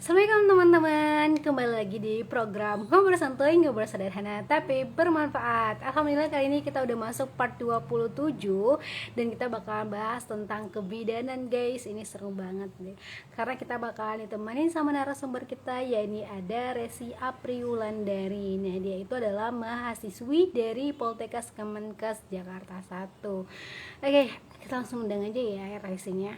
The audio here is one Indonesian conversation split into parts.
Assalamualaikum teman-teman, kembali lagi di program Ngobrol Santuy, Ngobrol Sederhana tapi bermanfaat. Alhamdulillah kali ini kita udah masuk part 27 dan kita bakalan bahas tentang kebidanan guys. Ini seru banget deh, karena kita bakalan ditemenin sama narasumber kita, yakni ada Resi Apriulandari. Nah, dia itu adalah mahasiswi dari Poltekkes Kemenkes Jakarta 1. Oke, kita langsung undang aja ya Resinya.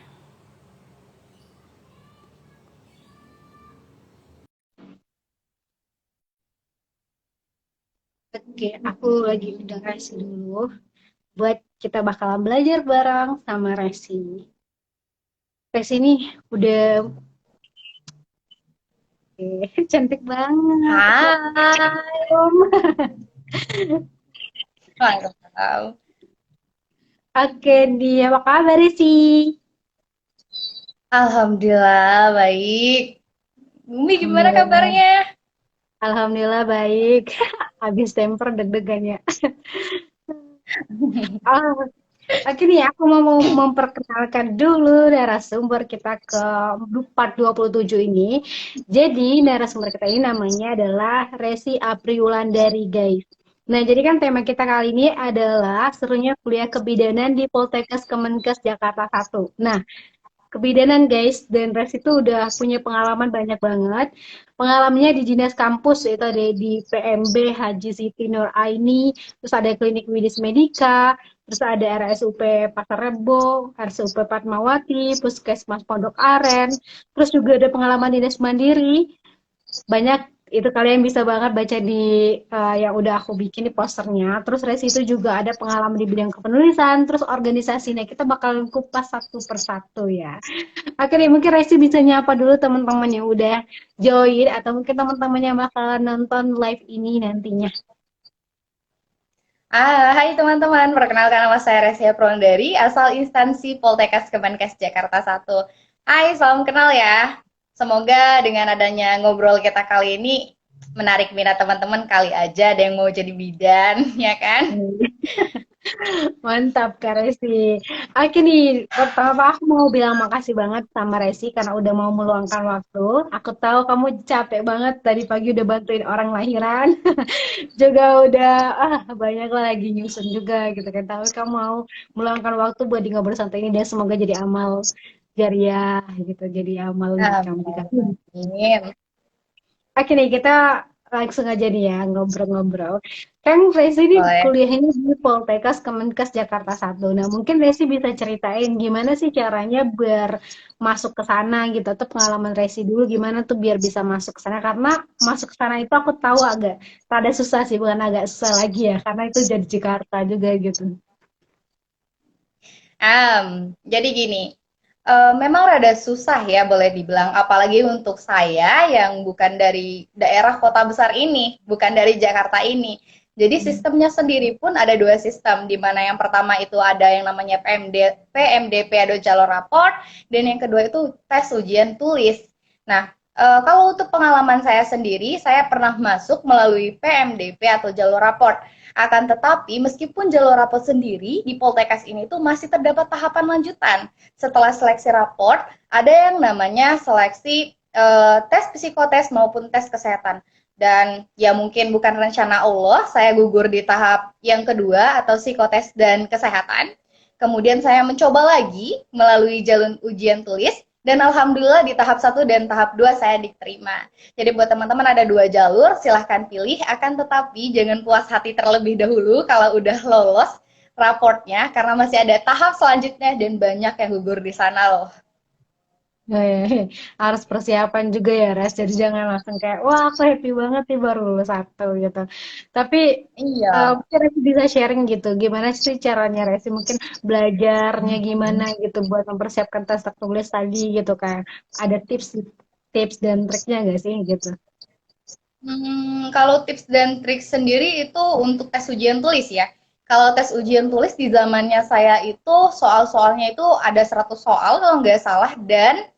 Oke, aku lagi udah Resi dulu buat kita bakalan belajar bareng sama Resi. Resi nih udah cantik banget. Hai, Assalamualaikum. Waalaikumsalam. Oke, dia apa kabar Resi? Alhamdulillah baik. Bumi gimana Alhamdulillah. kabarnya? Alhamdulillah baik. Habis temper deg-degannya. Ah, oke nih, aku mau memperkenalkan dulu narasumber kita ke part 27 ini. Jadi, narasumber kita ini namanya adalah Resi Apriulandari, guys. Nah, jadi kan tema kita kali ini adalah serunya kuliah kebidanan di Poltekkes Kemenkes Jakarta 1. Nah, kebidanan guys, dan Res itu udah punya pengalaman banyak banget. Pengalamannya di dinas kampus, yaitu ada di PMB Haji Siti Nur Aini, terus ada klinik Widis Medika, terus ada RSUP Pasar Rebo, RSUP Fatmawati, Puskesmas Pondok Aren, terus juga ada pengalaman dinas mandiri. Banyak itu kalian bisa banget baca di yang udah aku bikin di posternya. Terus Resi itu juga ada pengalaman di bidang kepenulisan, terus organisasi. Nah, kita bakal kupas satu persatu ya. Oke nih, mungkin Resi bisa nyapa dulu teman-teman yang udah join atau mungkin teman-teman yang bakalan nonton live ini nantinya. Hai teman-teman, perkenalkan nama saya Resia Prondari, asal instansi Poltekkes Kemenkes Jakarta 1. Hai, salam kenal ya. Semoga dengan adanya ngobrol kita kali ini menarik minat teman-teman, kali aja ada yang mau jadi bidan, ya kan? Mantap Kak Resi. Oke nih, pertama aku mau bilang makasih banget sama Resi karena udah mau meluangkan waktu. Aku tahu kamu capek banget tadi pagi udah bantuin orang lahiran. Juga udah banyak lah lagi nyusun juga gitu kan. Tapi kamu mau meluangkan waktu buat di ngobrol santai ini dan semoga jadi amal jariah gitu, jadi amal untuk kamu juga. Amin. Oke nih, kita langsung aja nih ya ngobrol-ngobrol. Kan Resi ini Boleh. kuliahnya di Poltekkes Kemenkes Jakarta 1. Nah, mungkin Resi bisa ceritain gimana sih caranya biar masuk ke sana gitu, atau pengalaman Resi dulu gimana tuh biar bisa masuk ke sana. Karena masuk ke sana itu aku tahu agak rada susah sih, bukan agak susah lagi ya, karena itu jadi Jakarta juga gitu. Jadi gini, memang rada susah ya boleh dibilang, apalagi untuk saya yang bukan dari daerah kota besar ini, bukan dari Jakarta ini. Jadi sistemnya sendiri pun ada dua sistem, di mana yang pertama itu ada yang namanya PMDP atau jalur raport, dan yang kedua itu tes ujian tulis. Nah, kalau untuk pengalaman saya sendiri, saya pernah masuk melalui PMDP atau jalur raport. Akan tetapi, meskipun jalur rapor sendiri di Poltekkes ini tuh masih terdapat tahapan lanjutan. Setelah seleksi raport, ada yang namanya seleksi tes psikotes maupun tes kesehatan. Dan ya mungkin bukan rencana Allah, saya gugur di tahap yang kedua atau psikotes dan kesehatan. Kemudian saya mencoba lagi melalui jalur ujian tulis, dan alhamdulillah di tahap 1 dan tahap 2 saya diterima. Jadi buat teman-teman ada dua jalur, silahkan pilih. Akan tetapi jangan puas hati terlebih dahulu kalau udah lolos raportnya, karena masih ada tahap selanjutnya dan banyak yang gugur di sana loh. Harus persiapan juga ya, Res. Jadi jangan langsung kayak, wah aku happy banget nih baru lulus satu gitu. Tapi Iya. mungkin Resi bisa sharing gitu, gimana sih caranya Resi mungkin belajarnya gimana gitu buat mempersiapkan tes tertulis tadi gitu kan. Ada tips tips dan triknya nggak sih gitu? Kalau tips dan trik sendiri itu untuk tes ujian tulis ya. Kalau tes ujian tulis di zamannya saya itu soal-soalnya itu ada 100 soal kalau nggak salah, dan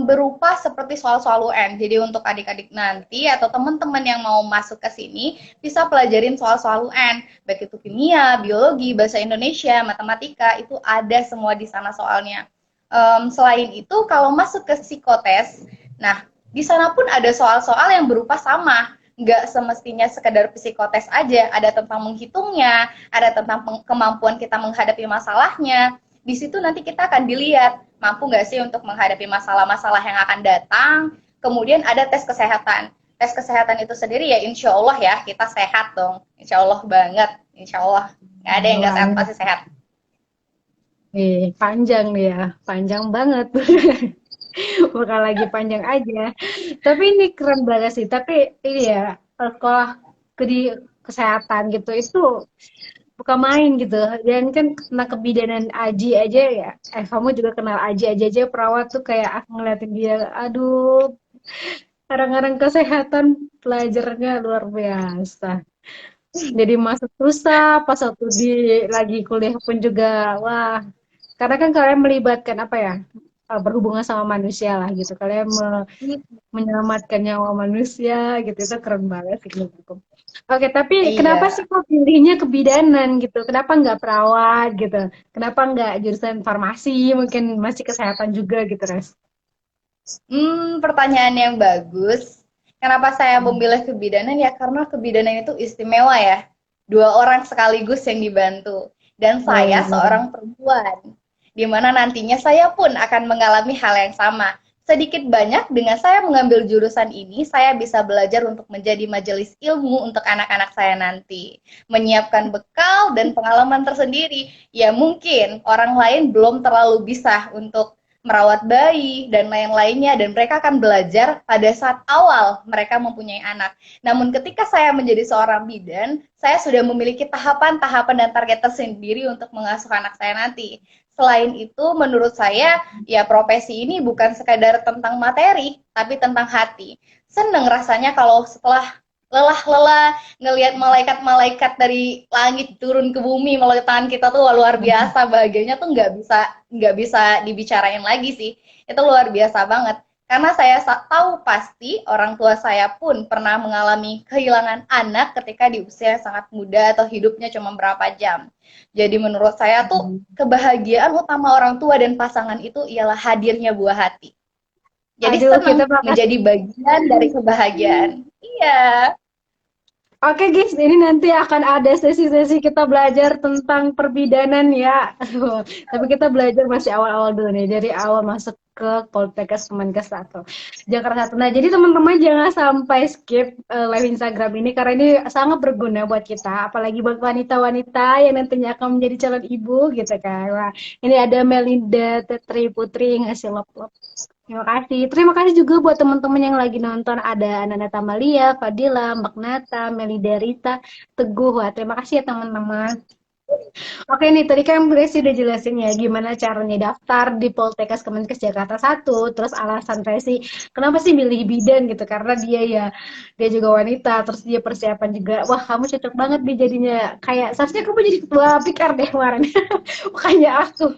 berupa seperti soal-soal UN. Jadi untuk adik-adik nanti atau teman-teman yang mau masuk ke sini bisa pelajarin soal-soal UN, baik itu kimia, biologi, bahasa Indonesia, matematika, itu ada semua di sana soalnya. Selain itu kalau masuk ke psikotes, nah Di sana pun ada soal-soal yang berupa sama, nggak semestinya sekedar psikotes aja, ada tentang menghitungnya, ada tentang kemampuan kita menghadapi masalahnya. Di situ nanti kita akan dilihat, mampu nggak sih untuk menghadapi masalah-masalah yang akan datang. Kemudian ada tes kesehatan. Tes kesehatan itu sendiri ya insya Allah ya, kita sehat dong. Insya Allah banget, insya Allah. Nggak ada yang nggak sehat, Wah, pasti sehat. panjang nih ya, panjang banget. Bakal lagi panjang aja. Tapi ini keren banget sih. Tapi ini ya, sekolah di kesehatan gitu itu bukan main gitu. Dan kan kena kebidanan Aji aja ya. Kamu juga kenal Aji aja perawat tuh kayak aku ngeliatin dia, aduh, kadang-kadang kesehatan pelajarnya luar biasa. Jadi masuk susah, pas waktu di lagi kuliah pun juga, wah, karena kan kalian melibatkan apa ya, berhubungan sama manusia lah gitu. Kalian menyelamatkan nyawa manusia gitu, itu keren banget sih menurutku. Oke, tapi kenapa sih Iya. kok pilihnya kebidanan gitu? Kenapa nggak perawat gitu? Kenapa nggak jurusan farmasi? Mungkin masih kesehatan juga gitu, Res? Pertanyaan yang bagus. Kenapa saya memilih kebidanan? Ya karena kebidanan itu istimewa ya. Dua orang sekaligus yang dibantu. Dan saya Oh, seorang perempuan. Di mana nantinya saya pun akan mengalami hal yang sama. Sedikit banyak dengan saya mengambil jurusan ini, saya bisa belajar untuk menjadi majelis ilmu untuk anak-anak saya nanti. Menyiapkan bekal dan pengalaman tersendiri. Ya mungkin orang lain belum terlalu bisa untuk merawat bayi dan lain-lainnya dan mereka akan belajar pada saat awal mereka mempunyai anak. Namun ketika saya menjadi seorang bidan, saya sudah memiliki tahapan-tahapan dan target tersendiri untuk mengasuh anak saya nanti. Selain itu, menurut saya, ya profesi ini bukan sekadar tentang materi, tapi tentang hati. Seneng rasanya kalau setelah lelah-lelah ngelihat malaikat-malaikat dari langit turun ke bumi melalui tangan kita tuh luar biasa, bahagianya tuh nggak bisa dibicarain lagi sih, itu luar biasa banget karena saya tahu pasti orang tua saya pun pernah mengalami kehilangan anak ketika di usia sangat muda atau hidupnya cuma berapa jam. Jadi menurut saya tuh kebahagiaan utama orang tua dan pasangan itu ialah hadirnya buah hati. Jadi aduh, kita seneng bakal. menjadi bagian dari kebahagiaan. Iya. Oke guys, ini nanti akan ada sesi-sesi kita belajar tentang perbidanan ya. Tapi kita belajar masih awal-awal dulu nih, dari awal masuk ke Poltekkes Kemenkes atau Jakarta 1. Nah, jadi teman-teman jangan sampai skip live Instagram ini karena ini sangat berguna buat kita, apalagi buat wanita-wanita yang nantinya akan menjadi calon ibu gitu kan. Wah, ini ada Melinda Tetri Putri ngasih love. Terima kasih. Terima kasih juga buat teman-teman yang lagi nonton. Ada Ananda Tamalia, Fadila, Mbak Nata, Melida Rita, Teguh. Wah, terima kasih ya teman-teman. Oke nih, tadi kan Resi udah jelasin ya gimana caranya daftar di Poltekkes Kemenkes Jakarta 1. Terus alasan Resi, kenapa sih milih bidan gitu? Karena dia ya, dia juga wanita, terus dia persiapan juga. Wah, kamu cocok banget nih jadinya. Kayak, seharusnya kamu jadi ketua Pikar deh kemarin. Makanya aku.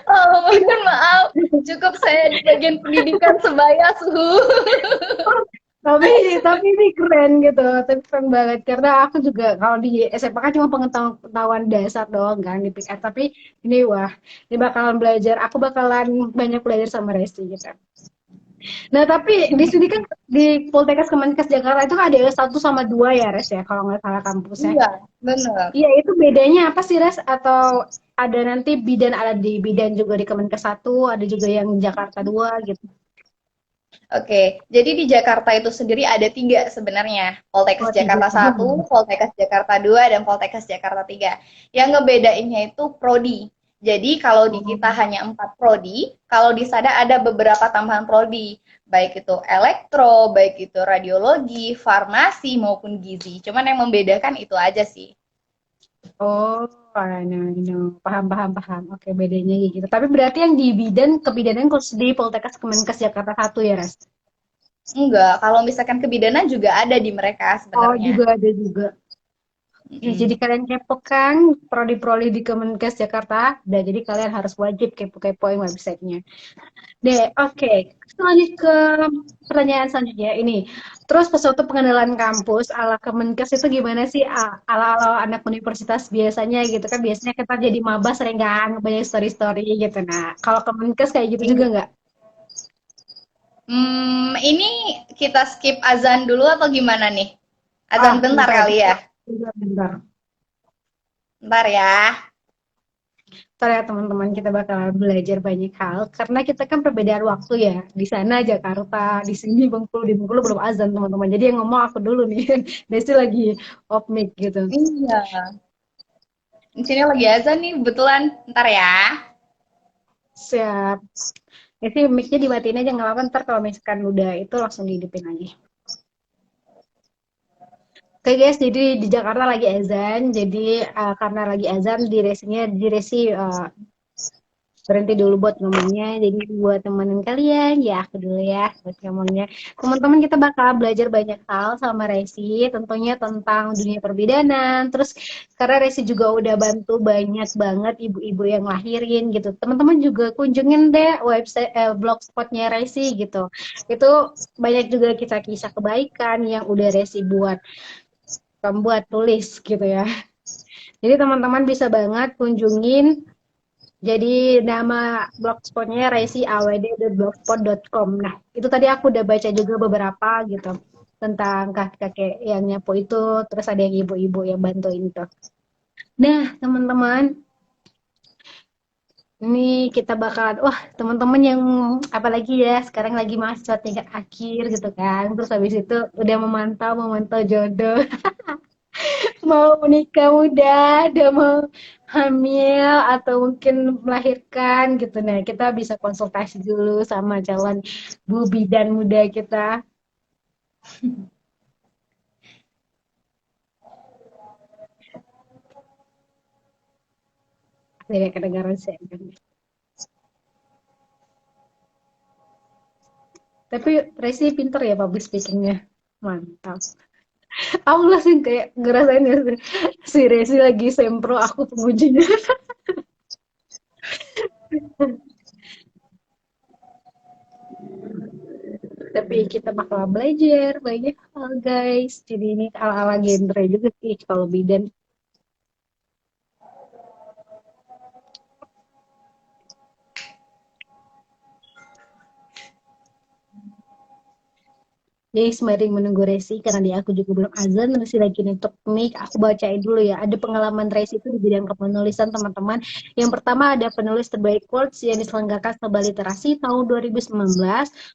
Oh, mohon maaf. Cukup saya di bagian pendidikan sebaya suhu. tapi ini keren gitu, tapi keren banget karena aku juga kalau di SMA kan cuma pengetahuan dasar doang kan di PK, tapi ini wah, ini bakalan belajar, aku bakalan banyak belajar sama Resti gitu. Nah tapi di sini kan di Poltekkes Kemenkes Jakarta itu kan ada satu sama dua ya Res ya kalau nggak salah kampusnya. Iya, benar. Iya itu bedanya apa sih Res? Atau ada nanti bidan, ada di bidan juga di Kemenkes satu, ada juga yang Jakarta dua gitu. Oke, jadi di Jakarta itu sendiri ada tiga sebenarnya. Oh Poltekkes tiga. Jakarta 1, Poltekkes Jakarta 2, dan Poltekkes Jakarta 3. Yang ngebedainnya itu prodi. Jadi kalau di kita Oh. hanya 4 prodi, kalau di sana ada beberapa tambahan prodi. Baik itu elektro, baik itu radiologi, farmasi, maupun gizi. Cuman yang membedakan itu aja sih. Oh, no. Paham. Oke, bedanya kayak gitu. Tapi berarti yang di bidan, kebidanan khusus di Poltekkes Kemenkes Jakarta 1 ya, Ras? Enggak, kalau misalkan kebidanan juga ada di mereka Oh, sebenarnya. juga ada juga. Ya, jadi Mm-mm. kalian kepo kan prodi-prodi di Kemenkes Jakarta? Dan jadi kalian harus wajib kepo-kepoin websitenya. Deh, oke. Lanjut ke pertanyaan selanjutnya ini. Terus pesuatu pengenalan kampus ala Kemenkes itu gimana sih ala-ala anak universitas biasanya gitu kan? Biasanya kita jadi maba sering kan banyak story-story gitu. Nah, kalau Kemenkes kayak gitu juga nggak? ini kita skip azan dulu atau gimana nih? Ah, Azan bentar bentar, kali ya. bentar. Bentar ya. Ntar ya teman-teman, kita bakal belajar banyak hal karena kita kan perbedaan waktu ya. Di sana Jakarta, di sini Bengkulu, di Bengkulu belum azan teman-teman. Jadi yang ngomong aku dulu nih. Desi lagi off mic gitu. Iya. Di sini lagi azan nih, kebetulan. Bentar ya. Siap. Ya sih mic-nya dimatiin aja nggak apa-apa, ntar kalau misalkan udah itu langsung dihidupin aja. Oke guys, jadi di Jakarta lagi azan, jadi karena lagi azan di resi berhenti dulu buat ngomongnya. Jadi buat temenin kalian, ya aku dulu ya buat ngomongnya. Teman-teman, kita bakal belajar banyak hal sama Resi, tentunya tentang dunia perbidanan. Terus karena Resi juga udah bantu banyak banget ibu-ibu yang lahirin gitu. Teman-teman juga kunjungin deh website blogspotnya Resi gitu. Itu banyak juga kisah-kisah kebaikan yang udah Resi buat tulis gitu ya. Jadi teman-teman bisa banget kunjungin, jadi nama blogspotnya resiawd.blogspot.com. Nah, itu tadi aku udah baca juga beberapa gitu tentang kakek-kakek yang nyapu itu, terus ada yang ibu-ibu yang bantuin itu. Nah, teman-teman, ini kita bakalan, wah teman-teman yang apalagi ya sekarang lagi mahasiswa tingkat akhir gitu kan, terus habis itu udah memantau jodoh, mau menikah muda, udah mau hamil atau mungkin melahirkan gitu. Nah, kita bisa konsultasi dulu sama calon bu bidan muda kita. Dari kedengaran saya. Tapi Resi pinter ya public speakingnya. Mantap. Aku langsung kayak ngerasain ya si Resi lagi sempro, aku pengujinya. Tapi kita bakal belajar banyak hal guys. Jadi ini ala-ala genre juga sih kalau bidan. Jadi sembari menunggu Resi, karena dia aku juga belum azan, Resi lagi nutup mic, aku bacain dulu ya. Ada pengalaman Resi itu di bidang kepenulisan teman-teman. Yang pertama ada penulis terbaik quotes yang diselenggarakan Lomba Literasi tahun 2019.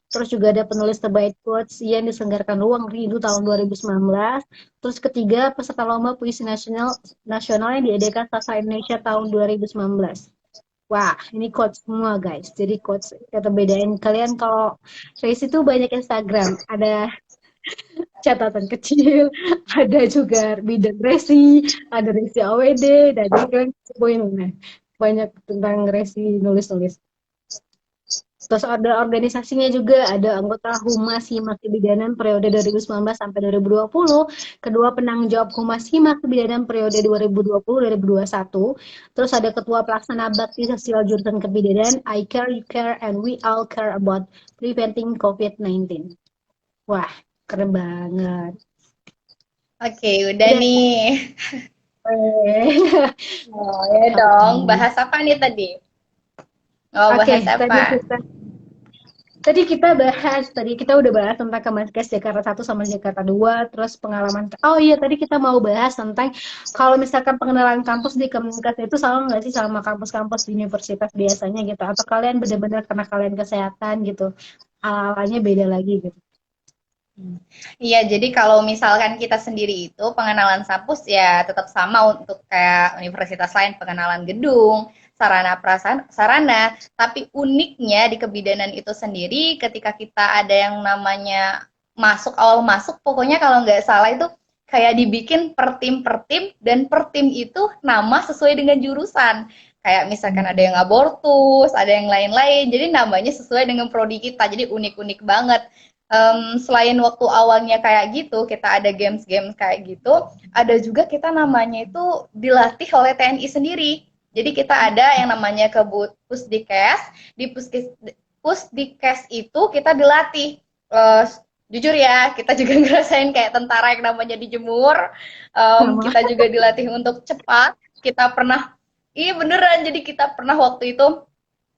Terus juga ada penulis terbaik quotes yang diselenggarakan Ruang Rindu tahun 2019. Terus ketiga, peserta lomba puisi nasional yang diadakan Sastra Indonesia tahun 2019. Wah, ini quotes semua guys. Jadi quotes kata bedain kalian kalau Trace itu banyak Instagram, ada catatan kecil, ada juga bidang Resi, ada Resi AWD, dan jadi kalian poin banyak tentang Resi nulis-nulis. Terus ada organisasinya juga, ada anggota Humas Himas Kebidanan periode 2019 sampai 2020, kedua penanggung jawab Humas Himas Kebidanan periode 2020-2021, terus ada ketua pelaksana bakti sosial jurusan kebidanan, I care, you care, and we all care about preventing COVID-19. Wah, keren banget. Oke, udah Udah. nih. Eh. Oh, ya dong. Bahas apa nih tadi? Oh, Oke, bahas apa? tadi kita udah bahas tentang Kemenkes Jakarta 1 sama Jakarta 2, terus pengalaman. Oh iya, tadi kita mau bahas tentang kalau misalkan pengenalan kampus di Kemenkes itu sama nggak sih sama kampus-kampus di universitas biasanya gitu? Atau kalian benar-benar karena kalian kesehatan gitu, ala-alanya beda lagi gitu? Iya, jadi kalau misalkan kita sendiri itu pengenalan kampus ya tetap sama untuk kayak universitas lain, pengenalan gedung, sarana sarana, tapi uniknya di kebidanan itu sendiri ketika kita ada yang namanya awal masuk, pokoknya kalau nggak salah itu kayak dibikin per tim dan per tim itu nama sesuai dengan jurusan. Kayak misalkan ada yang abortus, ada yang lain-lain, jadi namanya sesuai dengan prodi kita, jadi unik-unik banget. Selain waktu awalnya kayak gitu, kita ada games-games kayak gitu, ada juga kita namanya itu dilatih oleh TNI sendiri. Jadi kita ada yang namanya ke Pusdikes, di Pusdikes itu kita dilatih. Jujur ya, kita juga ngerasain kayak tentara yang namanya dijemur. Sama. Kita juga dilatih untuk cepat. Kita pernah, iya beneran, jadi kita pernah waktu itu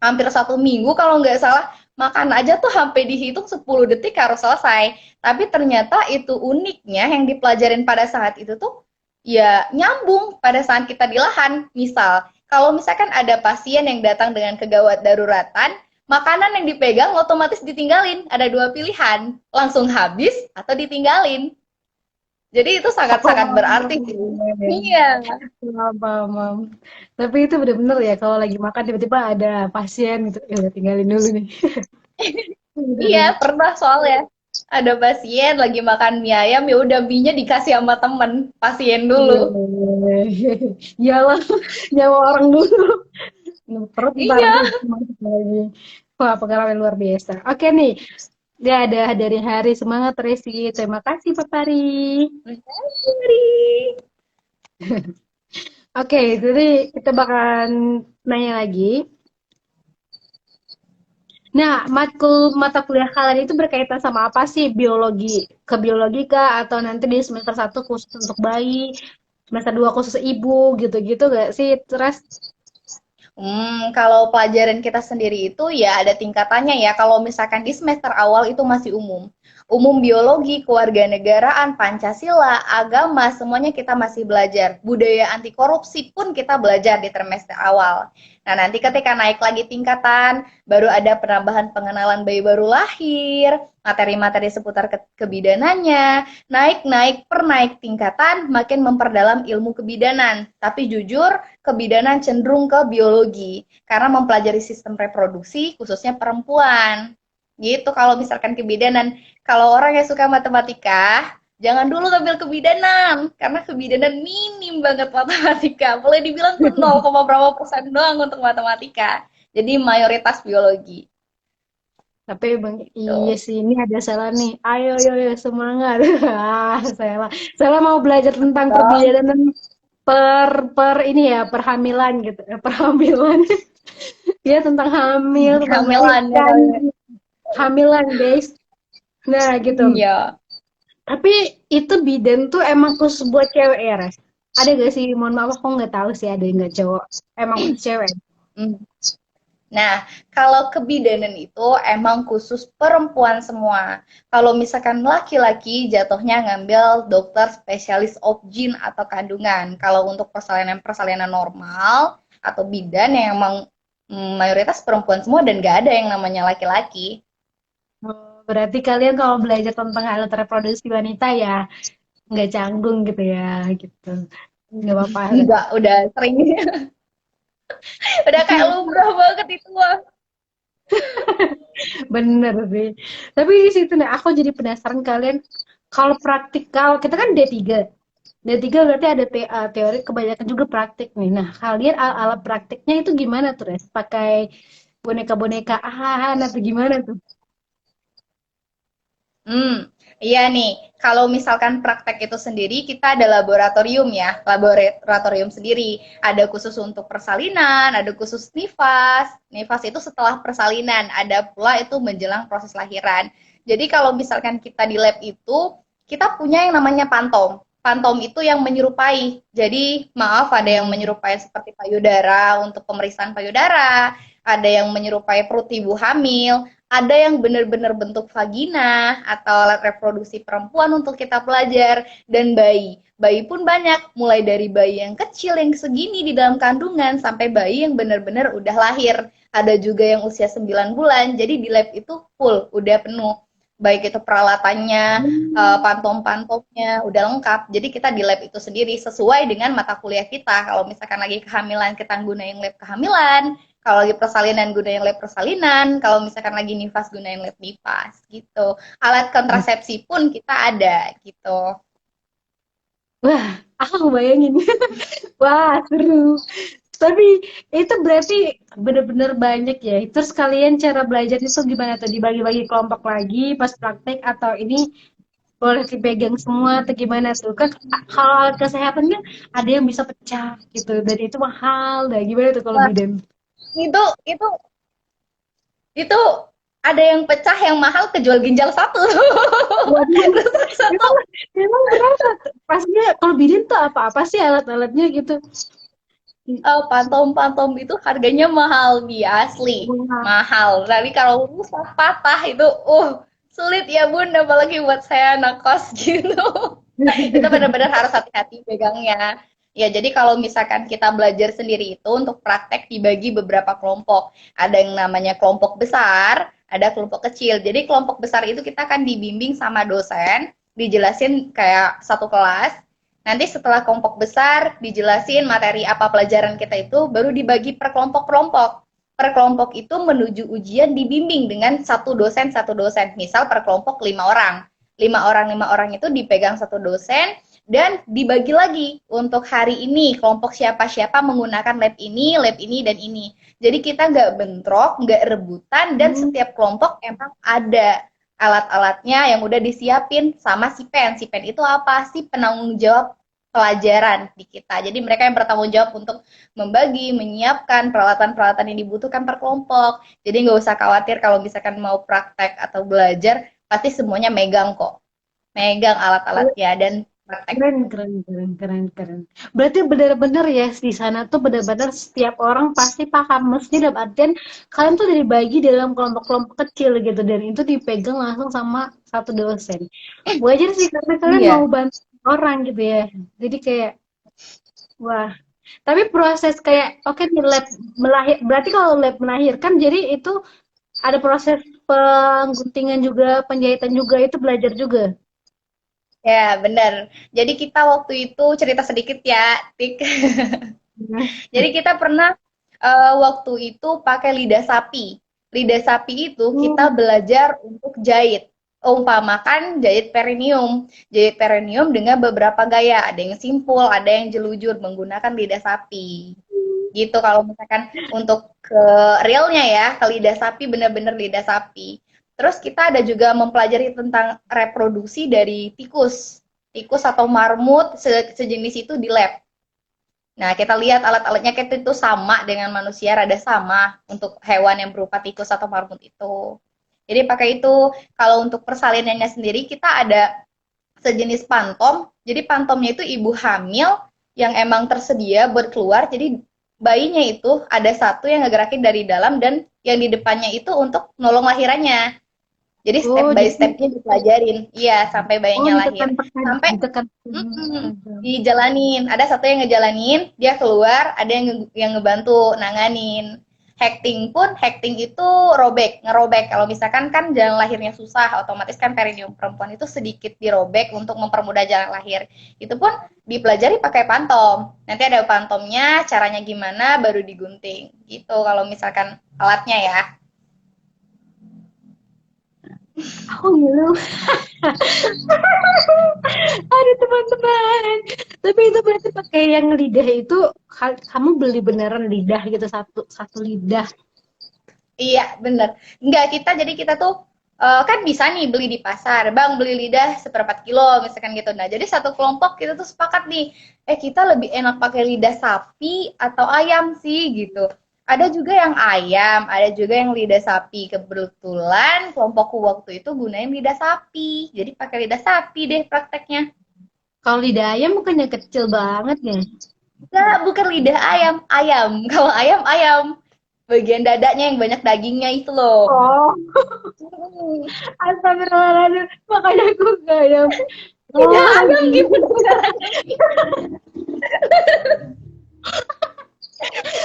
hampir 1 minggu kalau nggak salah makan aja tuh sampai dihitung 10 detik harus selesai. Tapi ternyata itu uniknya yang dipelajarin pada saat itu tuh ya nyambung pada saat kita di lahan. Misal, kalau misalkan ada pasien yang datang dengan kegawat daruratan, makanan yang dipegang otomatis ditinggalin. Ada dua pilihan, langsung habis atau ditinggalin. Jadi itu sangat-sangat berarti sih. Iya. Paham, paham, paham. Tapi itu bener-bener ya kalau lagi makan tiba-tiba ada pasien gitu, ya udah tinggalin dulu nih. Iya, pernah soalnya. Ada pasien lagi makan mie ayam, ya udah mie-nya dikasih sama temen pasien dulu. Iyalah, nyawa orang dulu. Perut ntar Iya. tuh masuk lagi. Wah, pengalaman luar biasa. Oke nih, dia ada dari Hari semangat Resi. Terima kasih Papari. Makasih. Oke, jadi kita bakalan nanya lagi. Nah, matkul mata kuliah kalian itu berkaitan sama apa sih? Biologi, ke biologi kah? Atau nanti di semester 1 khusus untuk bayi, semester 2 khusus ibu, gitu-gitu gak sih? Terus, Kalau pelajaran kita sendiri itu ya ada tingkatannya ya. Kalau misalkan di semester awal itu masih umum. Umum biologi, kewarganegaraan, Pancasila, agama, semuanya kita masih belajar. Budaya anti korupsi pun kita belajar di trimester awal. Nah, nanti ketika naik lagi tingkatan, baru ada penambahan pengenalan bayi baru lahir, materi-materi seputar kebidanannya, naik-naik per naik tingkatan, makin memperdalam ilmu kebidanan. Tapi jujur, kebidanan cenderung ke biologi karena mempelajari sistem reproduksi khususnya perempuan. Gitu kalau misalkan kebidanan. Kalau orang yang suka matematika, jangan dulu ngambil kebidanan karena kebidanan minim banget matematika. Boleh dibilang tuh 0, berapa persen doang untuk matematika. Jadi mayoritas biologi. tapi bang, iya Tuh. sih, ini ada salah nih. Ayo, ayo, ayo, semangat. Salah. Salah mau belajar tentang Dong. perbidanan per ini ya, perhamilan gitu. Perhamilan. Ya, tentang hamil, tentang Kehamilan ya melahirkan. kali ya. Hamilan, guys. Nah, gitu. Iya. Tapi itu bidan tuh emang khusus buat cewek ya, Res? Ada gak sih? Mohon maaf, aku nggak tahu sih ada yang nggak cowok. Emang khusus cewek. Hmm. Nah, kalau kebidanan itu emang khusus perempuan semua. Kalau misalkan laki-laki jatuhnya ngambil dokter spesialis obgyn atau kandungan. Kalau untuk persalinan-persalinan normal atau bidan yang emang mayoritas perempuan semua dan gak ada yang namanya laki-laki. Oh, berarti kalian kalau belajar tentang alat reproduksi wanita ya nggak canggung gitu ya, gitu. Nggak apa-apa. Enggak, udah sering. Udah kayak lumrah banget itu mah. Bener sih. Tapi di situ nih, aku jadi penasaran kalian kalau praktikal, kita kan D3. D3 berarti ada TA, teori kebanyakan juga praktik nih. Nah, kalian alat praktiknya itu gimana tuh, Res? Pakai boneka-boneka atau gimana tuh? Iya nih. Kalau misalkan praktek itu sendiri, kita ada laboratorium ya, laboratorium sendiri. Ada khusus untuk persalinan, ada khusus nifas. Nifas itu setelah persalinan, ada pula itu menjelang proses lahiran. Jadi kalau misalkan kita di lab itu, kita punya yang namanya pantom. Pantom itu yang menyerupai. Jadi, maaf, ada yang menyerupai seperti payudara untuk pemeriksaan payudara, ada yang menyerupai perut ibu hamil, ada yang benar-benar bentuk vagina atau alat reproduksi perempuan untuk kita belajar, dan bayi. Bayi pun banyak, mulai dari bayi yang kecil yang segini di dalam kandungan sampai bayi yang benar-benar udah lahir. Ada juga yang usia 9 bulan, jadi di lab itu full, udah penuh. Baik itu peralatannya, pantom-pantomnya, udah lengkap. Jadi kita di lab itu sendiri sesuai dengan mata kuliah kita. Kalau misalkan lagi kehamilan, kita gunain lab kehamilan. Kalau lagi persalinan gunain lab persalinan, kalau misalkan lagi nifas gunain lab nifas gitu. Alat kontrasepsi pun kita ada gitu. Wah, aku bayangin. Wah, seru. Tapi itu berarti bener-bener banyak ya. Terus kalian cara belajar itu gimana tuh? Dibagi-bagi kelompok lagi pas praktek atau ini boleh dipegang semua atau gimana tuh? Kan kalau alat kesehatan kan ada yang bisa pecah gitu dan itu mahal. Nah, gimana tuh kalau Wah, bidan? itu itu itu ada yang pecah yang mahal kejual ginjal satu. Waduh, Rusak satu. emang, emang berapa? Pastinya kalau bidan tuh apa-apa sih alat-alatnya gitu? pantom-pantom itu harganya mahal di asli, Wah. mahal. Tapi kalau rusak patah itu, sulit ya bun, apalagi buat saya anak kos gitu. Itu benar-benar harus hati-hati pegangnya. Ya, jadi kalau misalkan kita belajar sendiri itu untuk praktek dibagi beberapa kelompok. Ada yang namanya kelompok besar, ada kelompok kecil. Jadi kelompok besar itu kita akan dibimbing sama dosen, dijelasin kayak satu kelas. Nanti setelah kelompok besar, dijelasin materi apa pelajaran kita itu, baru dibagi per kelompok-kelompok. Per kelompok itu menuju ujian dibimbing dengan satu dosen, satu dosen. Misal per kelompok 5 orang. 5 orang itu dipegang satu dosen, dan dibagi lagi untuk hari ini kelompok siapa-siapa menggunakan lab ini, dan ini. Jadi kita nggak bentrok, nggak rebutan, dan setiap kelompok emang ada alat-alatnya yang udah disiapin sama si pen. Si pen itu apa sih? Penanggung jawab pelajaran di kita. Jadi mereka yang bertanggung jawab untuk membagi, menyiapkan peralatan-peralatan yang dibutuhkan per kelompok. Jadi nggak usah khawatir kalau misalkan mau praktek atau belajar, pasti semuanya megang kok. Megang alat-alatnya dan praktek. Keren, keren, keren, keren, keren. Berarti benar-benar ya di sana tuh benar-benar setiap orang pasti paham. Mesti dalam artian kalian tuh dibagi dalam kelompok-kelompok kecil gitu dan itu dipegang langsung sama satu dosen. Wajar sih karena kalian mau Iya. bantu orang gitu ya. Jadi kayak wah. Tapi proses kayak oke nih lab melahir. Berarti kalau lab melahirkan jadi itu ada proses pengguntingan juga, penjahitan juga itu belajar juga. Ya, benar. Jadi kita waktu itu cerita sedikit ya, Tik. Jadi kita pernah waktu itu pakai lidah sapi. Lidah sapi itu kita Hmm. belajar untuk jahit. Umpamakan jahit perineum. Jahit perineum dengan beberapa gaya. Ada yang simpul, ada yang jelujur menggunakan lidah sapi. Gitu kalau misalkan untuk ke realnya ya, ke lidah sapi benar-benar lidah sapi. Terus kita ada juga mempelajari tentang reproduksi dari tikus. Tikus atau marmut sejenis itu di lab. Nah, kita lihat alat-alatnya kita itu sama dengan manusia, rada sama untuk hewan yang berupa tikus atau marmut itu. Jadi pakai itu. Kalau untuk persalinannya sendiri kita ada sejenis pantom. Jadi pantomnya itu ibu hamil yang emang tersedia buat keluar. Jadi bayinya itu ada satu yang ngegerakin dari dalam dan yang di depannya itu untuk nolong lahirannya. Jadi step Oh, by jadi stepnya dipelajarin. Iya, sampai oh bayinya lahir. ditekan-tekan, Sampai ditekan. dijalanin. Ada satu yang ngejalanin, dia keluar, ada yang ngebantu nanganin. Hacking itu ngerobek. Kalau misalkan kan jalan lahirnya susah, otomatis kan perineum perempuan itu sedikit dirobek untuk mempermudah jalan lahir. Itu pun dipelajari pakai pantom. Nanti ada pantomnya, caranya gimana, baru digunting. Gitu kalau misalkan alatnya ya. Aku ngilu. Aduh teman-teman. Tapi itu berarti pakai yang lidah itu kamu beli beneran lidah gitu satu satu lidah. Iya, bener. Enggak, kita tuh kan bisa nih beli di pasar. Bang, beli lidah seperempat kilo, misalkan gitu. Nah, jadi satu kelompok kita tuh sepakat nih, kita lebih enak pakai lidah sapi atau ayam sih, gitu. Ada juga yang ayam, ada juga yang lidah sapi. Kebetulan kelompokku waktu itu gunain lidah sapi. Jadi pakai lidah sapi deh prakteknya. Kalau lidah ayam bukannya kecil banget ya? Enggak, bukan lidah ayam, ayam. Kalau ayam, ayam. Bagian dadanya yang banyak dagingnya itu loh. Oh, astagfirullahaladzim. Makanya aku gak yang Lidah oh ayam gitu. gimana caranya? Lidah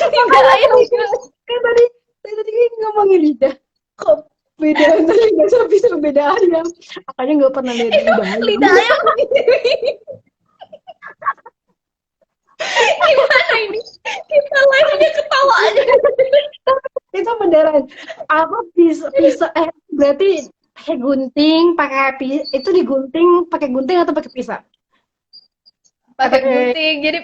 Makanya ayam aku gimana? kan tadi ngomongin lidah. Kok beda antara lidah sapi sama beda ayam? Makanya nggak pernah lihat lidah ayam. Lidah ayam gimana ini? Kita live-nya ketawa aja. Itu beneran apa bisa bisa berarti pakai gunting itu digunting pakai gunting atau pakai pisau atau Pakai gunting. Jadi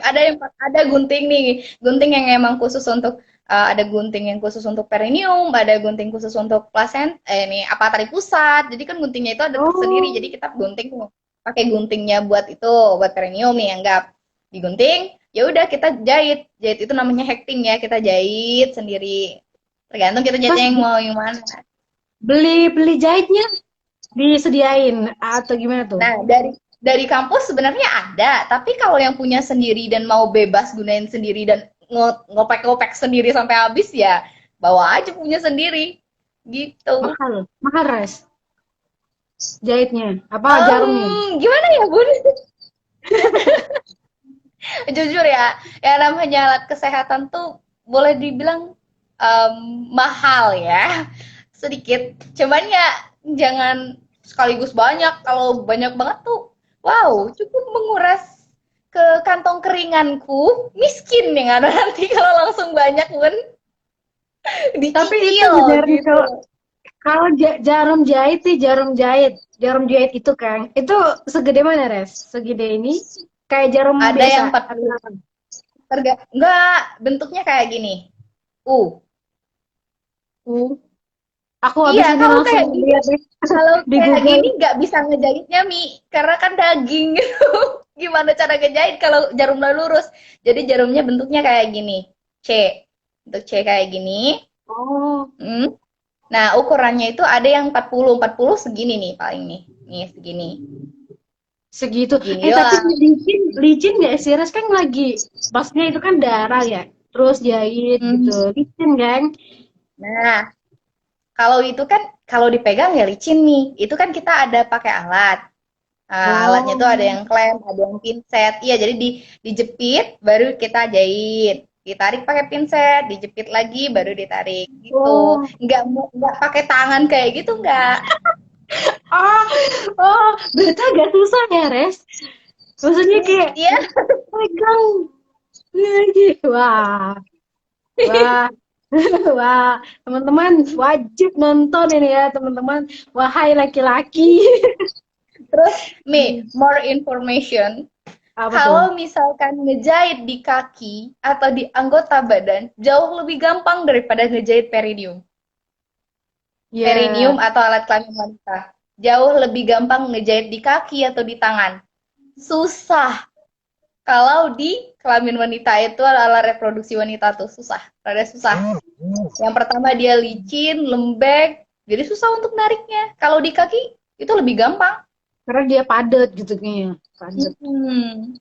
ada gunting nih, gunting yang emang khusus untuk ada gunting yang khusus untuk perineum, ada gunting khusus untuk ini apa tali pusat. Jadi kan guntingnya itu ada tersendiri. oh Jadi kita gunting pakai guntingnya buat itu, buat perineum nih anggap digunting. Ya udah kita jahit. Jahit itu namanya hacking ya. Kita jahit sendiri. Tergantung kita terus jahitnya yang mau yang mana. beli beli jahitnya disediain atau gimana tuh? Nah, dari kampus sebenarnya ada, tapi kalau yang punya sendiri dan mau bebas gunain sendiri dan ngopek-ngopek sendiri sampai habis ya bawa aja punya sendiri gitu. Mahal, mahal res. Jahitnya, apa jarumnya? Gimana ya Bun? Jujur ya, ya namanya alat kesehatan tuh boleh dibilang em, mahal ya, sedikit. Cuman ya jangan sekaligus banyak. Kalau banyak banget tuh, wow, cukup menguras ke kantong keringanku. Miskin yang ada nanti kalau langsung banyak pun Tapi itu dicicil beneran gitu. kalau jarum jahit itu kan, itu segede mana res? Segede ini, kayak jarum Ada biasa. yang 40. Enggak, bentuknya kayak gini. Uh, aku Iya, habis ini kalau langsung kayak gini, lihat deh kalau di kayak Google. gini nggak bisa ngejahitnya, Mi, karena kan daging gitu. Gimana cara ngejahit kalau jarumnya lurus? Jadi jarumnya bentuknya kayak gini, C. Untuk C kayak gini. Oh, Hmm. Nah, ukurannya itu ada yang 40 segini nih paling nih. Nih, segini. segitu. Segini Tapi doang. licin, licin nggak sih res kan lagi, maksudnya itu kan darah ya, terus jahit gitu, Hmm. licin kan? Nah, kalau itu kan kalau dipegang ya licin nih. Itu kan kita ada pakai alat. Nah, alatnya Oh, tuh ada yang klem, ada yang pinset. Iya, jadi dijepit baru kita jahit. Ditarik pakai pinset, dijepit lagi baru ditarik gitu. oh, Nggak pakai tangan kayak gitu nggak. ah, oh, berarti agak susah ya res. Maksudnya kayak Iya. pegang lagi, wah, wah. Wah, teman-teman wajib nonton ini ya, teman-teman. Wahai laki-laki. Terus, more information. Apa tuh? Kalau misalkan ngejahit di kaki atau di anggota badan, jauh lebih gampang daripada ngejahit perineum. Ya, Perineum atau alat kelamin wanita. Jauh lebih gampang ngejahit di kaki atau di tangan. Susah. Kalau di kelamin wanita itu adalah reproduksi wanita tuh susah, rada susah. Yang pertama dia licin, lembek, jadi susah untuk nariknya. Kalau di kaki itu lebih gampang. karena dia padat gitu kayaknya. Padat. Hmm.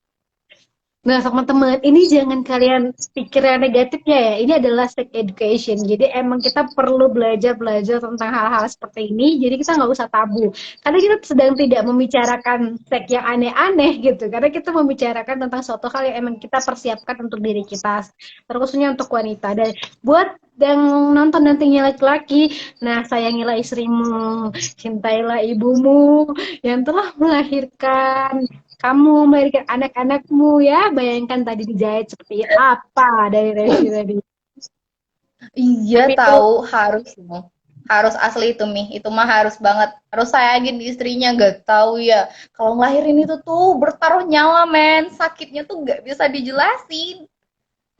Nah, teman-teman, ini jangan kalian pikir yang negatifnya ya. Ini adalah sex education. Jadi emang kita perlu belajar-belajar tentang hal-hal seperti ini. Jadi kita nggak usah tabu. Karena kita sedang tidak membicarakan seks yang aneh-aneh gitu. Karena kita membicarakan tentang suatu hal yang emang kita persiapkan untuk diri kita. Terkhususnya untuk wanita. Dan buat yang nonton nantinya laki-laki, nah sayangilah istrimu, cintailah ibumu yang telah melahirkan kamu melahirkan anak-anakmu ya, bayangkan tadi dijahit seperti apa dari Resi tadi. Iya Tapi itu tahu harus loh. Harus asli itu Mi, itu mah harus banget. Harus sayangin istrinya, nggak tahu ya. Kalau ngelahirin itu tuh bertaruh nyawa men, sakitnya tuh nggak bisa dijelasin.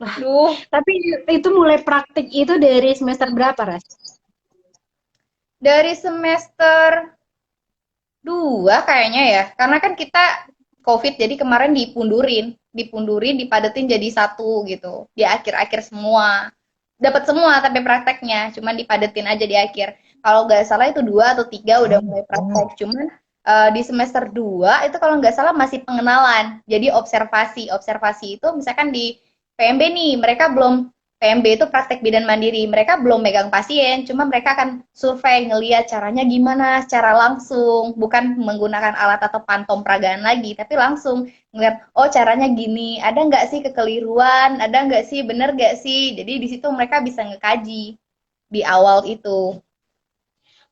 lah, Duh, tapi itu mulai praktik itu dari semester berapa, Ras? dari semester 2 kayaknya ya. Karena kan kita COVID jadi kemarin dipundurin, dipadetin jadi satu gitu. Di akhir-akhir semua. Dapat semua tapi prakteknya, cuman dipadetin aja di akhir. Kalau nggak salah itu 2 atau 3 udah mulai praktek. Cuman di semester 2 itu kalau nggak salah masih pengenalan. Jadi observasi. Observasi itu misalkan di PMB nih, mereka belum PMB itu praktek bidan mandiri. Mereka belum megang pasien, cuma mereka akan survei ngeliat caranya gimana secara langsung, bukan menggunakan alat atau pantom peragaan lagi, tapi langsung ngeliat, oh caranya gini, ada nggak sih kekeliruan, ada nggak sih, bener nggak sih. Jadi di situ mereka bisa ngekaji di awal itu.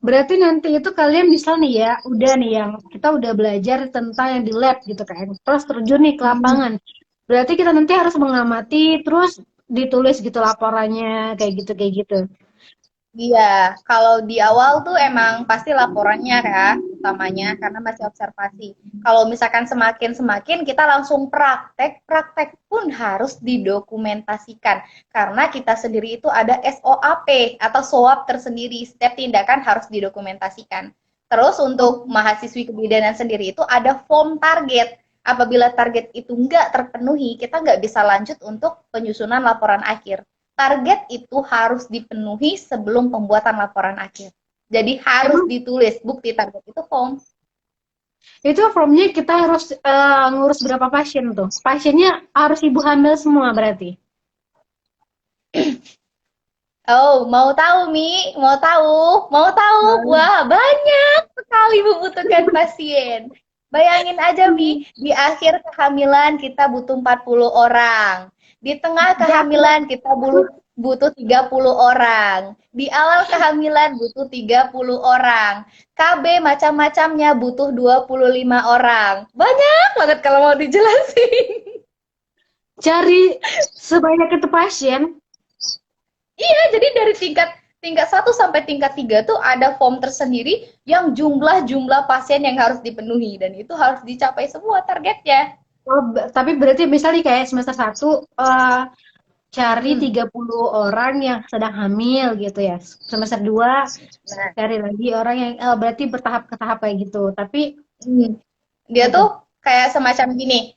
Berarti nanti itu kalian misal nih ya, udah nih yang kita udah belajar tentang yang di lab gitu kan. Terus terjun nih ke lapangan. Berarti kita nanti harus mengamati terus ditulis gitu laporannya kayak gitu. Iya, kalau di awal tuh emang pasti laporannya ya, utamanya karena masih observasi. Kalau misalkan semakin kita langsung praktek, praktek pun harus didokumentasikan. Karena kita sendiri itu ada SOAP atau SOAP tersendiri, setiap tindakan harus didokumentasikan. Terus untuk mahasiswi kebidanan sendiri itu ada form target. Apabila target itu nggak terpenuhi, kita nggak bisa lanjut untuk penyusunan laporan akhir. Target itu harus dipenuhi sebelum pembuatan laporan akhir. Jadi harus Emang ditulis bukti target itu form. itu formnya kita harus ngurus berapa pasien tuh? Pasiennya harus ibu hamil semua berarti. Oh, mau tahu, Mi? Mau tahu? Mau tahu? Wah, banyak sekali membutuhkan pasien. Bayangin aja, Mi, di akhir kehamilan kita butuh 40 orang. Di tengah kehamilan kita butuh 30 orang. Di awal kehamilan butuh 30 orang. KB macam-macamnya butuh 25 orang. Banyak banget kalau mau dijelasin. Cari sebanyak itu pasien. Iya, jadi dari tingkat tingkat 1 sampai tingkat 3 tuh ada form tersendiri yang jumlah-jumlah pasien yang harus dipenuhi dan itu harus dicapai semua targetnya. Oh, tapi berarti misalnya kayak semester 1 cari Hmm. 30 orang yang sedang hamil gitu ya. Semester 2 Nah, cari lagi orang yang berarti bertahap ke tahap kayak gitu. Tapi hmm. Dia gitu. tuh kayak semacam gini,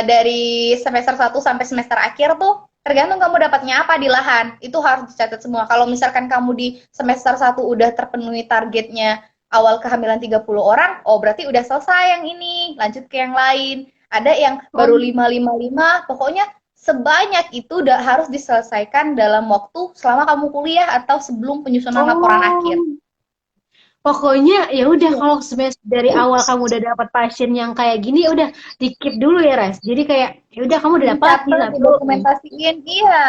dari semester 1 sampai semester akhir tuh tergantung kamu dapatnya apa di lahan, itu harus dicatat semua. Kalau misalkan kamu di semester 1 udah terpenuhi targetnya awal kehamilan 30 orang, oh berarti udah selesai yang ini, lanjut ke yang lain. Ada yang Oh, baru 555, pokoknya sebanyak itu udah harus diselesaikan dalam waktu selama kamu kuliah atau sebelum penyusunan laporan akhir. oh. Pokoknya ya udah Iya. kalau semester dari awal kamu udah dapat pasien yang kayak gini ya udah dikit dulu ya Res. Jadi kayak ya udah kamu udah dapat nih Dicatat, satu. didokumentasiin, iya.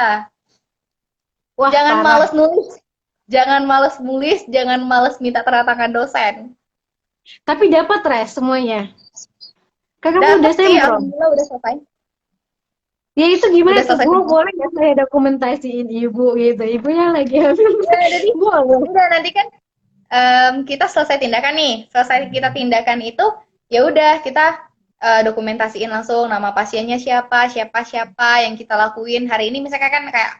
Wah, Jangan parah. males nulis, jangan males nulis, jangan males minta tanda tangan dosen. Tapi dapat Res semuanya. Kan kamu udah Dapat sih, sempro. alhamdulillah udah selesai. Ya itu gimana Udah tuh? selesai Bu, semua. boleh nggak saya dokumentasiin ibu gitu? Ibunya lagi hamil. Ya, jadi Boleh. udah nanti kan kita selesai tindakan nih. Selesai kita tindakan itu, ya udah kita dokumentasiin langsung nama pasiennya siapa, siapa siapa yang kita lakuin hari ini. Misalkan kan kayak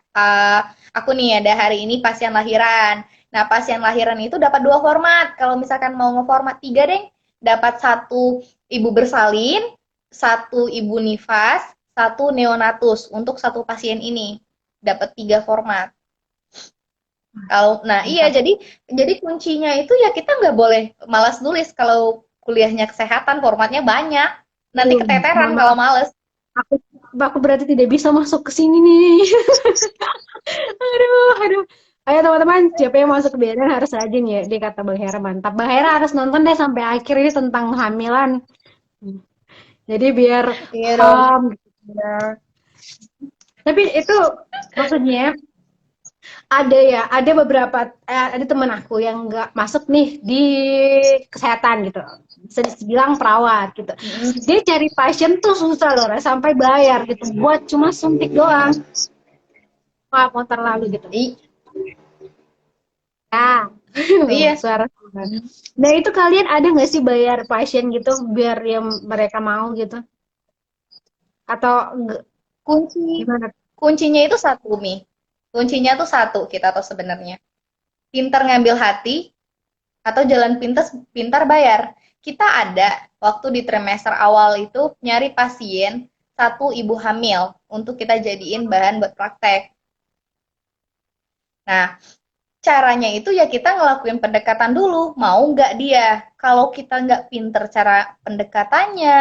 aku nih ada hari ini pasien lahiran. Nah, pasien lahiran itu dapat 2 format. Kalau misalkan mau ngeformat 3 deh, dapat 1 ibu bersalin, 1 ibu nifas, 1 neonatus untuk 1 pasien ini. Dapat 3 format. Kalau, nah iya, Mantap. jadi kuncinya itu ya kita nggak boleh malas nulis kalau kuliahnya kesehatan, formatnya banyak. Nanti keteteran Mohon kalau maaf. males. Aku, aku berarti tidak bisa masuk ke sini nih. Aduh, aduh. Ayo teman-teman, siapa yang masuk ke BNN harus rajin ya, dia kata Bang Hera. Mantap. Bang Hera harus nonton deh sampai akhir ini tentang kehamilan. Jadi biar Iya dong. paham gitu ya. Tapi itu maksudnya ada ya, ada beberapa, ada temen aku yang nggak masuk nih di kesehatan gitu. Bisa dibilang perawat gitu. Mm-mm. Dia cari pasien tuh susah loh, Ra, sampai bayar gitu. Buat cuma suntik doang. Wah, mau terlalu gitu. I- Nah, iya. suara. Nah, itu kalian ada nggak sih bayar pasien gitu biar yang mereka mau gitu? Atau Kunci gimana? kuncinya itu satu, Mi. Kuncinya tuh satu kita tuh sebenarnya. Pintar ngambil hati atau jalan pintas pintar bayar. Kita ada waktu di trimester awal itu nyari pasien 1 ibu hamil untuk kita jadiin bahan buat praktek. Nah, caranya itu ya kita ngelakuin pendekatan dulu, mau nggak dia. Kalau kita nggak pinter cara pendekatannya,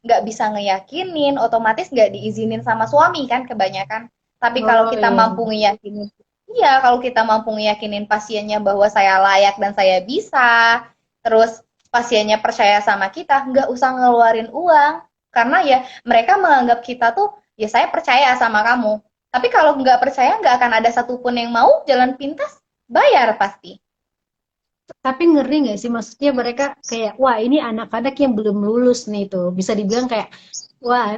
nggak bisa ngeyakinin, otomatis nggak diizinin sama suami kan kebanyakan. Tapi kalau Oh kita iya. mampu ngeyakinin, iya kalau kita mampu ngeyakinin pasiennya bahwa saya layak dan saya bisa, terus pasiennya percaya sama kita, nggak usah ngeluarin uang. Karena ya mereka menganggap kita tuh, ya saya percaya sama kamu. Tapi kalau nggak percaya, nggak akan ada satupun yang mau jalan pintas bayar pasti. Tapi ngeri nggak sih? Maksudnya mereka kayak, wah ini anak-anak yang belum lulus nih tuh. Bisa dibilang kayak, wah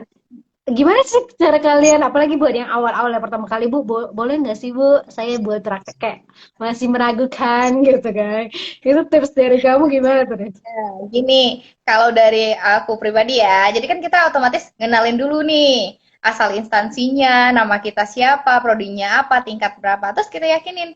gimana sih cara kalian, apalagi buat yang awal-awal yang pertama kali, Bu, boleh nggak sih Bu, saya buat praktek kayak masih meragukan gitu kan. Itu tips dari kamu gimana tuh? Des? Nah, gini, kalau dari aku pribadi ya, jadi kan kita otomatis ngenalin dulu nih asal instansinya, nama kita siapa, prodinya apa, tingkat berapa, terus kita yakinin,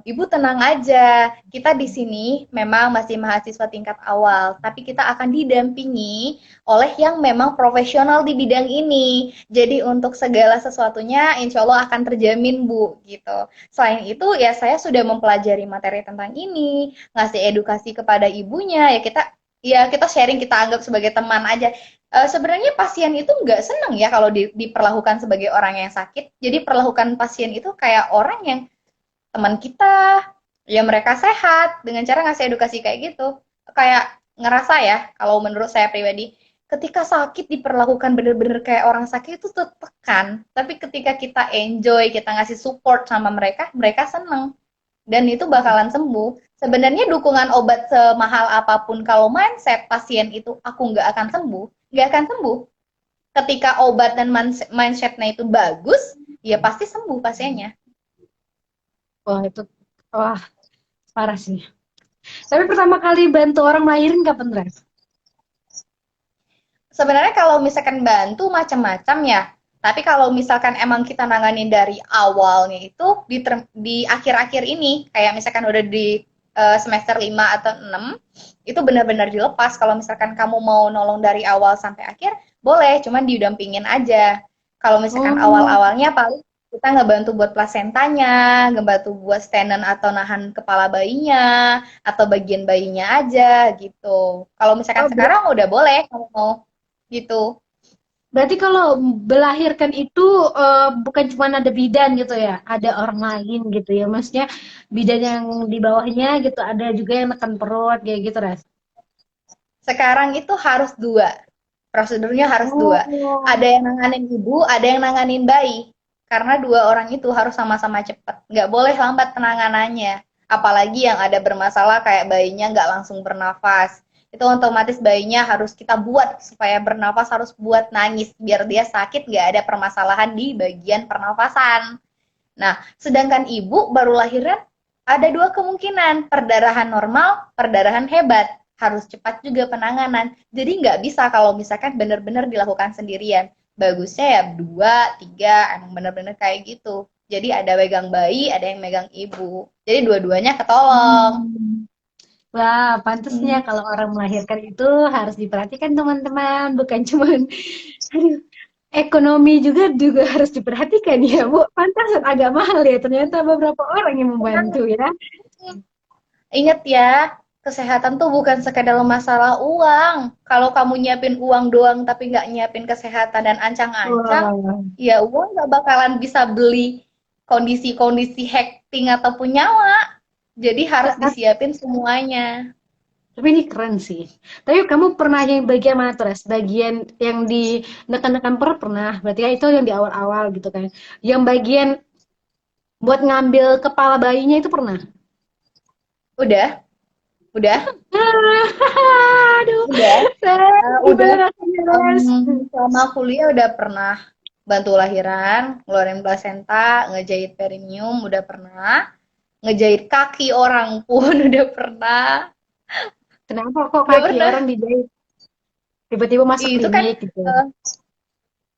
Ibu tenang aja, kita di sini memang masih mahasiswa tingkat awal, tapi kita akan didampingi oleh yang memang profesional di bidang ini. Jadi untuk segala sesuatunya, insya Allah akan terjamin Bu, gitu. Selain itu ya saya sudah mempelajari materi tentang ini, ngasih edukasi kepada ibunya, ya kita sharing, kita anggap sebagai teman aja. Sebenarnya pasien itu nggak seneng ya kalau diperlakukan sebagai orang yang sakit. Jadi perlakukan pasien itu kayak orang yang teman kita, ya mereka sehat dengan cara ngasih edukasi kayak gitu. Kayak ngerasa ya, kalau menurut saya pribadi, ketika sakit diperlakukan bener-bener kayak orang sakit itu tertekan. Tapi ketika kita enjoy, kita ngasih support sama mereka, mereka seneng. Dan itu bakalan sembuh. Sebenarnya dukungan obat semahal apapun, kalau mindset pasien itu aku nggak akan sembuh, nggak akan sembuh. Ketika obat dan mindsetnya itu bagus, ya pasti sembuh pasiennya. Wah, itu wah parah sih. Tapi pertama kali bantu orang lahirin kapan, Res? Sebenarnya kalau misalkan bantu macam-macam ya, tapi kalau misalkan emang kita nanganin dari awalnya itu di akhir-akhir ini, kayak misalkan udah di semester 5 atau 6, itu benar-benar dilepas. Kalau misalkan kamu mau nolong dari awal sampai akhir, boleh, cuman didampingin aja. Kalau misalkan Oh, awal-awalnya paling kita ngebantu buat plasentanya, ngebantu buat stenen atau nahan kepala bayinya, atau bagian bayinya aja gitu. Kalau misalkan oh, sekarang udah boleh kamu mau gitu. berarti kalau melahirkan itu bukan cuma ada bidan gitu ya, ada orang lain gitu ya. Maksudnya bidan yang di bawahnya gitu, ada juga yang neken perut kayak gitu, Res. Sekarang itu harus dua. Prosedurnya harus dua. Oh, Ada yang nanganin ibu, ada yang nanganin bayi. Karena dua orang itu harus sama-sama cepat. Nggak boleh lambat penanganannya. Apalagi yang ada bermasalah kayak bayinya nggak langsung bernafas. Itu otomatis bayinya harus kita buat supaya bernafas, harus buat nangis. Biar dia sakit, nggak ada permasalahan di bagian pernafasan. Nah, sedangkan ibu baru lahiran ada dua kemungkinan, perdarahan normal, perdarahan hebat. Harus cepat juga penanganan. Jadi nggak bisa kalau misalkan benar-benar dilakukan sendirian. Bagusnya ya dua, tiga, emang benar-benar kayak gitu. Jadi ada megang bayi, ada yang megang ibu. Jadi dua-duanya ketolong. hmm. Wah, pantasnya Hmm. kalau orang melahirkan itu harus diperhatikan teman-teman, bukan cuman aduh, ekonomi juga harus diperhatikan ya, Bu. Pantas agak mahal ya, ternyata beberapa orang yang membantu ya. Ingat ya, kesehatan tuh bukan sekadar masalah uang. Kalau kamu nyiapin uang doang tapi nggak nyiapin kesehatan dan ancang-ancang, Wah. ya uang nggak bakalan bisa beli kondisi-kondisi hacking ataupun nyawa. Jadi harus disiapin semuanya. Tapi ini keren sih. Tapi kamu pernah yang bagian mana tuh, Res? Bagian yang di nekan-nekan perut pernah. Berarti kan itu yang di awal-awal gitu kan. Yang bagian buat ngambil kepala bayinya itu pernah. Udah, udah, Aduh, udah, gimana udah. rasanya, Res? Selama kuliah udah pernah bantu lahiran, ngeluarin plasenta, ngejahit perineum, udah pernah. Ngejahit kaki orang pun udah pernah. Kenapa kok Udah kaki pernah. orang dijahit? Tiba-tiba masuk Itu kan klinik gitu. eh,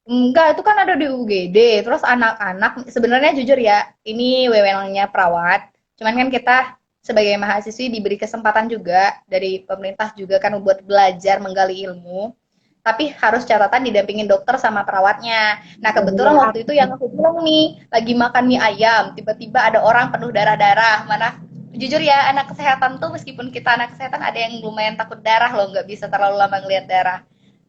enggak, itu kan ada di UGD. Terus anak-anak sebenarnya jujur ya, ini wewenangnya perawat. Cuman kan kita sebagai mahasiswi diberi kesempatan juga dari pemerintah juga kan buat belajar menggali ilmu. Tapi harus catatan didampingin dokter sama perawatnya. Nah, kebetulan Ya, waktu itu yang aku bilang nih, lagi makan mie ayam, tiba-tiba ada orang penuh darah-darah. Mana jujur ya, anak kesehatan tuh meskipun kita anak kesehatan ada yang lumayan takut darah loh, nggak bisa terlalu lama ngeliat darah.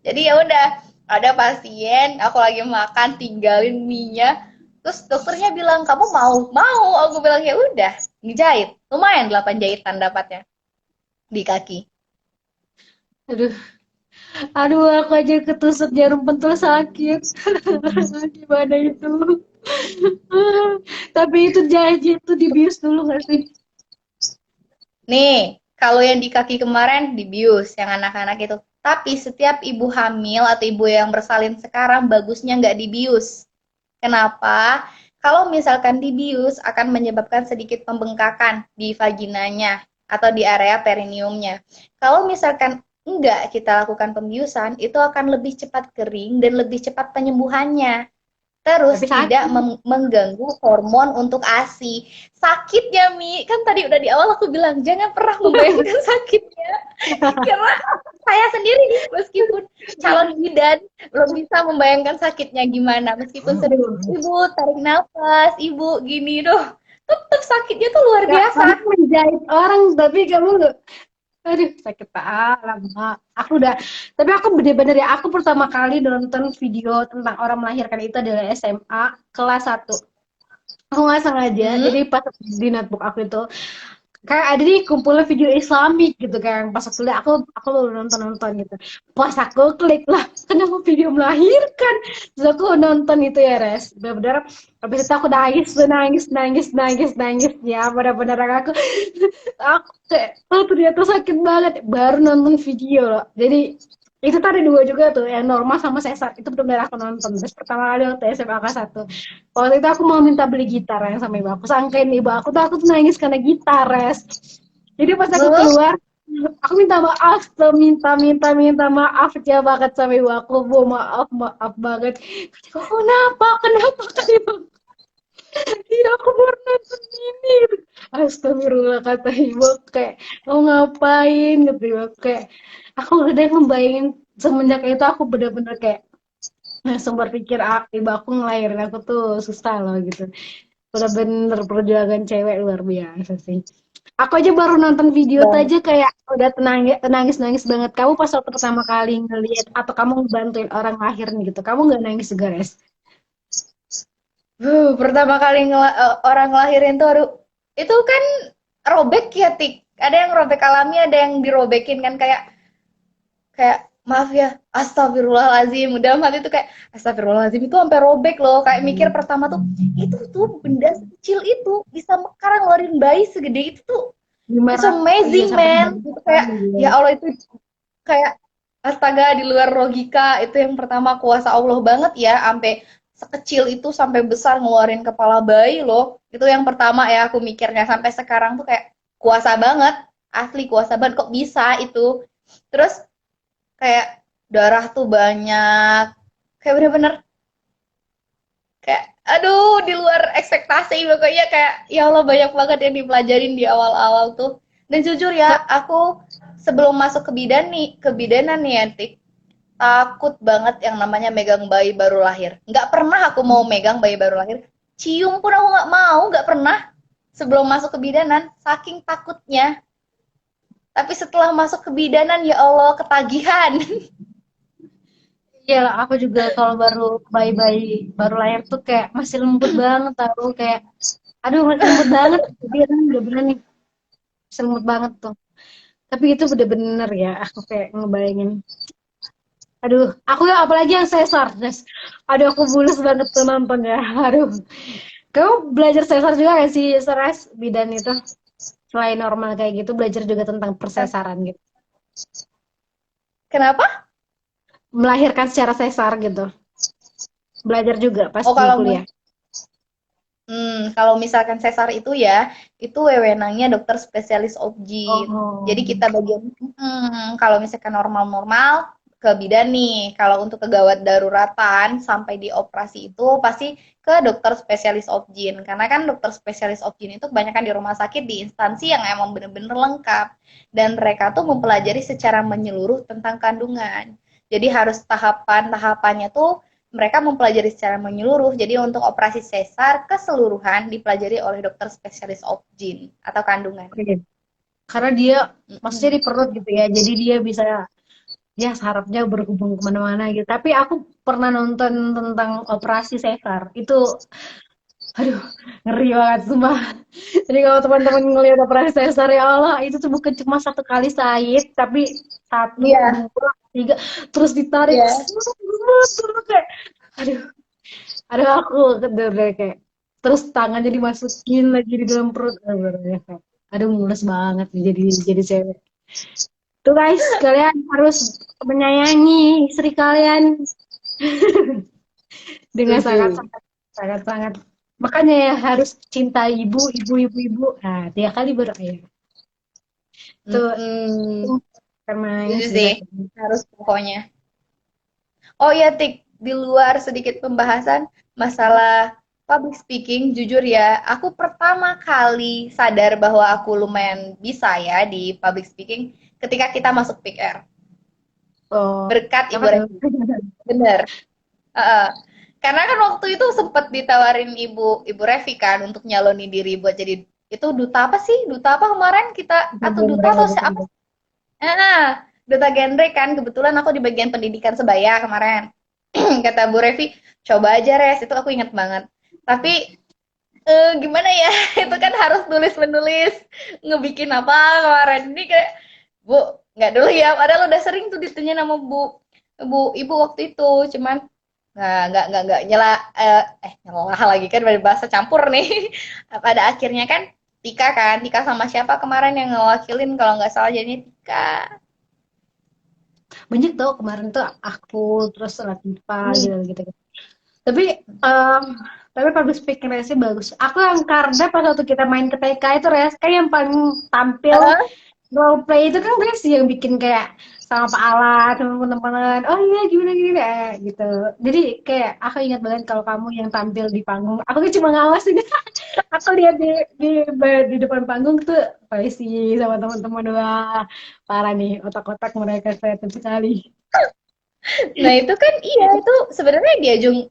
Jadi ya udah, ada pasien, aku lagi makan, tinggalin mie-nya, terus dokternya bilang, kamu mau? Mau, aku bilang ya udah, dijahit. Lumayan 8 jahitan dapatnya di kaki. aduh, aduh, aku aja ketusuk jarum pentul sakit. Gimana itu? Tapi itu janji itu dibius dulu nggak sih? Nih, kalau yang di kaki kemarin dibius, yang anak-anak itu. Tapi setiap ibu hamil atau ibu yang bersalin sekarang bagusnya nggak dibius. Kenapa? Kalau misalkan dibius akan menyebabkan sedikit pembengkakan di vaginanya atau di area perineumnya. Kalau misalkan enggak kita lakukan pembiusan, itu akan lebih cepat kering dan lebih cepat penyembuhannya. Terus Tapi tidak sakit. mengganggu hormon untuk ASI. Sakitnya, Mi, kan tadi udah di awal aku bilang jangan pernah membayangkan sakitnya. Karena saya sendiri nih, meskipun calon bidan, belum bisa membayangkan sakitnya gimana. Meskipun sering, Aduh, ibu tarik nafas, ibu gini, doh, tetap sakitnya tuh luar Kak, biasa. kamu menjahit orang, tapi kamu nggak. Aduh, sakit lama. Aku udah, tapi aku bener-bener ya, aku pertama kali nonton video tentang orang melahirkan itu adalah SMA kelas 1. Aku nggak sengaja, jadi Hmm? pas di notebook aku itu kayak ada nih kumpulnya video Islamik gitu kan, pas aku lihat aku nonton gitu, pas aku klik lah kenapa video melahirkan, terus aku nonton itu ya res, benar-benar habis itu aku nangis nangis nangis nangis nangis ya, benar-benar aku kayak oh ternyata sakit banget baru nonton video loh. Jadi itu tadi dua juga tuh yang normal sama sesar itu benar-benar aku nonton terus pertama kali waktu SMA kelas 1. Waktu itu aku mau minta beli gitar yang sama ibu aku, sangkain ibu aku tuh nangis karena gitar res. Jadi pas aku Lalu, keluar aku minta maaf tuh, minta maaf ya banget sama ibu aku, bu maaf maaf banget. Kata, kenapa kan ibu, iya aku baru nonton ini gitu. Astagfirullah kata ibu, kayak kamu ngapain gitu ibu, kayak aku udah ngebayangin semenjak itu aku bener-bener kayak langsung berpikir ibu aku ngelahirin aku tuh susah loh gitu, bener-bener perjuangan cewek luar biasa sih. Aku aja baru nonton video tuh Bang. aja kayak udah nangis nangis banget. Kamu pas waktu pertama kali ngeliat atau kamu bantuin orang lahirin gitu, kamu nggak nangis juga res? Pertama kali orang ngelahirin tuh, aduh, itu kan robek ya, Tik. Ada yang robek alami, ada yang dirobekin kan, kayak kayak maaf ya, astagfirullahalazim. Dalam hati tuh kayak astagfirullahalazim itu sampai robek loh. Kayak mikir pertama tuh, itu tuh benda sekecil itu bisa mekar ngeluarin bayi segede itu tuh. It's Gimana? Iya amazing, sampai man. Itu kayak kembali ya ya. Allah, itu kayak astaga, di luar logika. Itu yang pertama, kuasa Allah banget ya, sampai sekecil itu sampai besar ngeluarin kepala bayi loh. Itu yang pertama ya aku mikirnya, sampai sekarang tuh kayak kuasa banget, asli kuasa banget, kok bisa itu. Terus kayak darah tuh banyak, kayak bener-bener kayak aduh, di luar ekspektasi pokoknya, kayak ya Allah, banyak banget yang dipelajarin di awal-awal tuh. Dan jujur ya, aku sebelum masuk ke bidanan nih, Antik, takut banget yang namanya megang bayi baru lahir. Nggak pernah aku mau megang bayi baru lahir. Cium pun aku nggak mau, nggak pernah. Sebelum masuk ke bidanan, saking takutnya. Tapi setelah masuk ke bidanan, ya Allah, ketagihan. Iya, aku juga kalau baru bayi-bayi baru lahir tuh kayak masih lembut banget tahu kayak aduh masih lembut banget. Dia kan bener-bener nih masih lembut banget tuh. Tapi itu bener-bener ya aku kayak ngebayangin. Aduh, aku ya apalagi yang sesar, Des. Aduh, aku bulus banget tuh nonton ya. Aduh, kamu belajar sesar juga gak sih, Seres, bidan itu? Selain normal kayak gitu, belajar juga tentang persesaran gitu. Kenapa? Melahirkan secara sesar gitu. Belajar juga pas Oh, di kuliah. kalau misalkan sesar itu ya, itu wewenangnya dokter spesialis obgyn. Jadi Oh, kita bagian, kalau misalkan normal-normal ke bidan nih. Kalau untuk kegawat daruratan sampai di operasi itu pasti ke dokter spesialis obgyn. Karena kan dokter spesialis obgyn itu kebanyakan di rumah sakit, di instansi yang emang bener-bener lengkap. Dan mereka tuh mempelajari secara menyeluruh tentang kandungan. Jadi harus tahapan-tahapannya tuh mereka mempelajari secara menyeluruh. Jadi untuk operasi sesar keseluruhan dipelajari oleh dokter spesialis obgyn atau kandungan. oke. Karena dia maksudnya Mm-mm. di perut gitu ya, jadi dia bisa ya sarafnya berhubung kemana-mana gitu. Tapi aku pernah nonton tentang operasi sesar. Itu, aduh, ngeri banget sumpah. Jadi kalau teman-teman ngelihat operasi sesar ya Allah, itu tuh bukan cuma satu kali sahid, tapi satu, Iya, dua, tiga, terus ditarik, iya. terus kayak, aduh, aduh aku bener-bener kayak, terus tangannya dimasukin lagi di dalam perut, bener-bener kayak, aduh mules banget nih jadi cewek. Tuh guys, kalian harus menyayangi istri kalian dengan Setuju. sangat. Makanya ya harus cinta ibu. Nah, 3 kali baru ayah. Tuh, Mm-mm. karena yang Setuju sih, sudah harus pokoknya. Oh ya, Tik, di luar sedikit pembahasan masalah public speaking, jujur ya, aku pertama kali sadar bahwa aku lumayan bisa ya di public speaking ketika kita masuk PIKR. oh, Berkat apa Ibu tuh? Revi. Bener. Heeh. Karena kan waktu itu sempat ditawarin Ibu Revi kan untuk nyalonin diri buat jadi itu duta apa sih? Duta apa kemarin kita, atau duta atau siapa? Duta genre kan, kebetulan aku di bagian pendidikan sebaya kemarin. Kata Bu Revi, coba aja res, itu aku inget banget. Tapi gimana ya, itu kan harus tulis menulis, ngebikin apa kemarin ini kayak, Bu, nggak dulu ya, padahal udah sering tuh ditanya nama ibu waktu itu, cuman nggak nyela, nyelah lagi kan dari bahasa campur nih. Pada akhirnya kan Tika sama siapa kemarin yang ngewakilin kalau nggak salah jadinya Tika. Banyak tau kemarin tuh aku terus Latifa Hmm. gitu gitu. Tapi em, tapi bagus pikirnya sih bagus. Aku yang karena pas waktu kita main ke TK itu Reska yang paling tampil Heeh. role play itu kan Resi yang bikin kayak sama Pak Alat sama teman-teman. Oh iya gimana gini gitu. Jadi kayak aku ingat banget kalau kamu yang tampil di panggung. Aku kan cuma ngawasin. Aku lihat di depan panggung tuh Resi sama teman-teman doang. Parah nih otak-otak mereka kreatif sekali. Nah itu kan iya itu sebenarnya diajung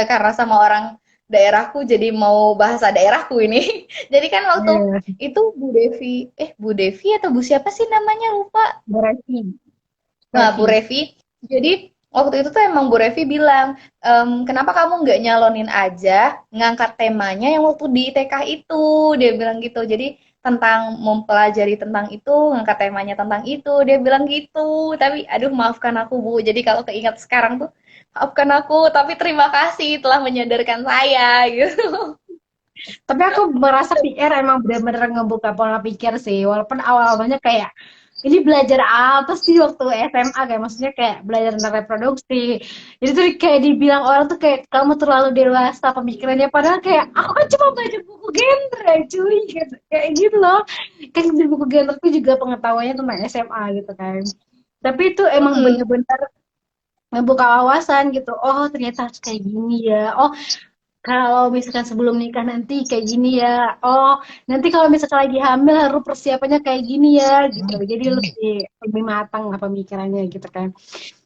karena sama orang daerahku jadi mau bahasa daerahku ini. Jadi kan waktu Iya, itu Bu Devi atau Bu siapa sih namanya lupa. Resi. Nah, Bu Revi. Revi, jadi waktu itu tuh emang Bu Revi bilang, kenapa kamu nggak nyalonin aja ngangkat temanya yang waktu di TK itu, dia bilang gitu. Jadi tentang mempelajari tentang itu, ngangkat temanya tentang itu, dia bilang gitu. Tapi aduh maafkan aku Bu, jadi kalau keingat sekarang tuh, maafkan aku, tapi terima kasih telah menyadarkan saya gitu. Tapi aku merasa PR emang benar-benar ngebuka pola pikir sih. Walaupun awal-awalnya kayak ini belajar apa sih waktu SMA kayak maksudnya kayak belajar tentang reproduksi. Jadi tuh kayak dibilang orang tuh kayak kamu terlalu dewasa pemikirannya padahal kayak aku kan cuma baca buku genre cuy gitu. Kayak gitu loh. Kan di buku genre tuh juga pengetahuannya tentang SMA gitu kan. Tapi itu emang Mm-mm. bener-bener ngebuka wawasan gitu. Oh, ternyata harus kayak gini ya. Oh, kalau misalkan sebelum nikah nanti kayak gini ya. Oh, nanti kalau misalkan lagi hamil harus persiapannya kayak gini ya gitu. Jadi lebih lebih matang lah pemikirannya gitu kan.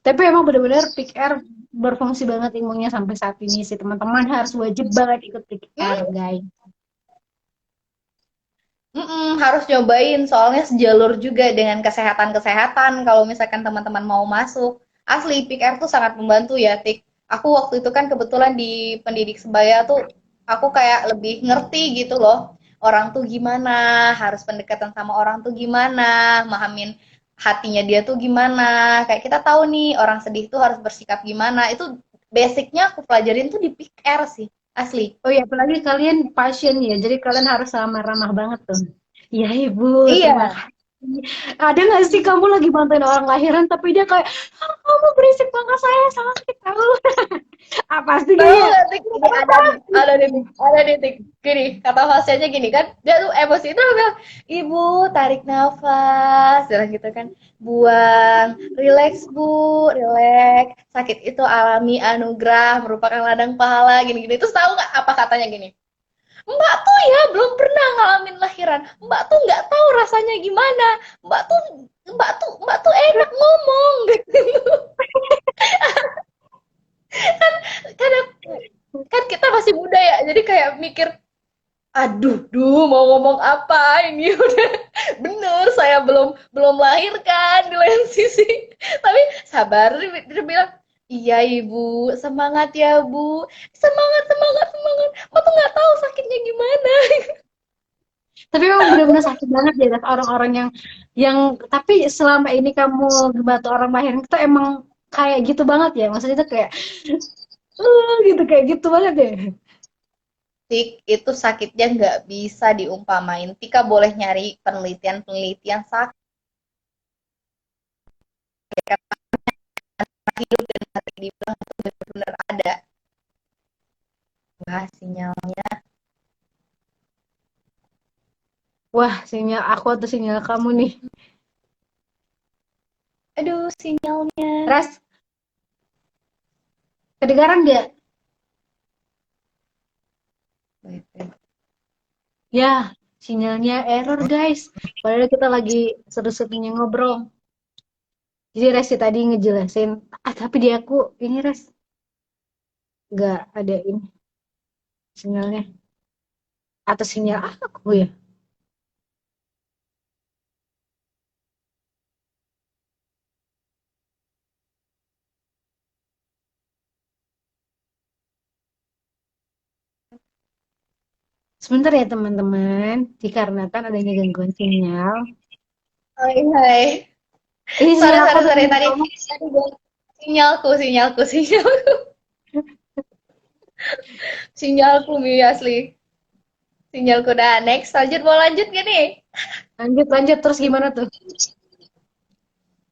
Tapi emang benar-benar Pick R berfungsi banget ilmunya sampai saat ini sih. Teman-teman harus wajib banget ikut Pick R, Hmm? guys. Harus nyobain soalnya sejalur juga dengan kesehatan-kesehatan kalau misalkan teman-teman mau masuk. Asli PIKR tuh sangat membantu ya, Tik. Aku waktu itu kan kebetulan di pendidik sebaya tuh aku kayak lebih ngerti gitu loh. Orang tuh gimana, harus pendekatan sama orang tuh gimana, mahamin hatinya dia tuh gimana. Kayak kita tahu nih orang sedih tuh harus bersikap gimana. Itu basicnya aku pelajarin tuh di PIKR sih, asli. Oh ya, apalagi kalian pasien ya. Jadi kalian harus ramah-ramah banget tuh. Iya, Ibu, terima Iya. kasih. Ada nggak sih kamu lagi bantuin orang lahiran tapi dia kayak, "Ah, kamu berisik banget saya sakit tahu." Apa sih Tahu kayaknya? nggak Tik? Ini ada di Tik. Gini, kata pasiennya gini kan, dia tuh emosi itu dia bilang, Ibu tarik nafas, bilang gitu kan, buang, relax Bu, relax, sakit itu alami anugerah, merupakan ladang pahala, gini-gini. Terus tahu nggak apa katanya gini? Mbak tuh ya belum pernah ngalamin lahiran, Mbak tuh nggak tahu rasanya gimana, Mbak tuh enak ngomong, gitu. Kan kan kita masih muda ya, jadi kayak mikir aduh, mau ngomong apa ini udah bener saya belum belum lahir kan di lain sisi. Tapi sabar dia bilang, "Iya Ibu, semangat ya Bu. Semangat, semangat, semangat. Mbak tuh nggak tahu sakitnya gimana." Tapi memang benar-benar sakit banget ya Raf, orang-orang yang tapi selama ini kamu ngebantu orang lahiran itu emang kayak gitu banget ya. Maksudnya itu kayak gitu kayak gitu banget ya. Tik, itu sakitnya nggak bisa diumpamain. Tika boleh nyari penelitian-penelitian sakit hidup dan mati dibilang itu benar-benar ada. Wah, sinyalnya. Wah, sinyal aku atau sinyal kamu nih. Aduh, sinyalnya. Ras, kedengaran nggak? Ya, sinyalnya error guys. Padahal kita lagi seru-serunya ngobrol. Jadi Resi tadi ngejelasin, tapi di aku ini Res nggak ada ini sinyalnya. Atau sinyal aku ya? Sebentar ya teman-teman, dikarenakan adanya gangguan sinyal. Hai, hai. Ini Sorry, sinyal aku sorry, tuh sorry. minta Tadi, tolong. tadi gua- sinyalku. Sinyalku, Mi, asli. Sinyalku udah next. Lanjut, mau lanjut gak nih? Lanjut, lanjut. Terus gimana tuh?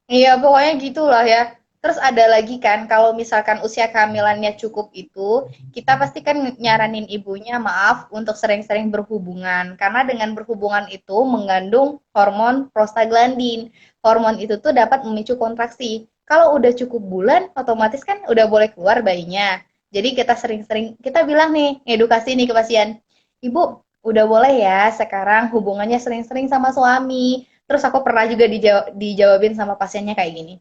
Iya, pokoknya gitulah ya. Terus ada lagi kan, kalau misalkan usia kehamilannya cukup itu, kita pasti kan nyaranin ibunya, maaf, untuk sering-sering berhubungan. Karena dengan berhubungan itu mengandung hormon prostaglandin. Hormon itu tuh dapat memicu kontraksi. Kalau udah cukup bulan, otomatis kan udah boleh keluar bayinya. Jadi kita sering-sering, kita bilang nih, edukasi nih ke pasien. Ibu, udah boleh ya sekarang hubungannya sering-sering sama suami. Terus aku pernah juga dijawabin sama pasiennya kayak gini.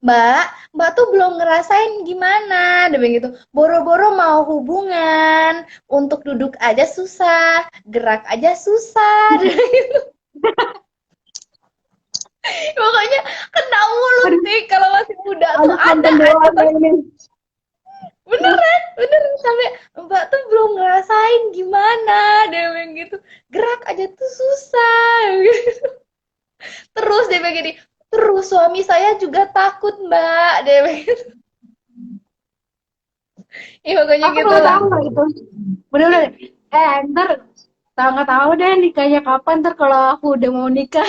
Mbak, Mbak tuh belum ngerasain gimana, demi gitu. Boro-boro mau hubungan, untuk duduk aja susah, gerak aja susah. Pokoknya kena mulu Aduh, tik kalau masih muda tuh aduh ada konten aja dewasa pasti. ini. Beneran sampai Mbak tuh belum ngerasain gimana, demi gitu. Gerak aja tuh susah. Terus dia bilang gini, terus suami saya juga takut Mbak, dia bilang gitu. Ya pokoknya Aku nggak gitulah. tahu lah itu. Bener-bener. Ntar tahu nggak tahu deh nikahnya kapan. Ntar kalau aku udah mau nikah,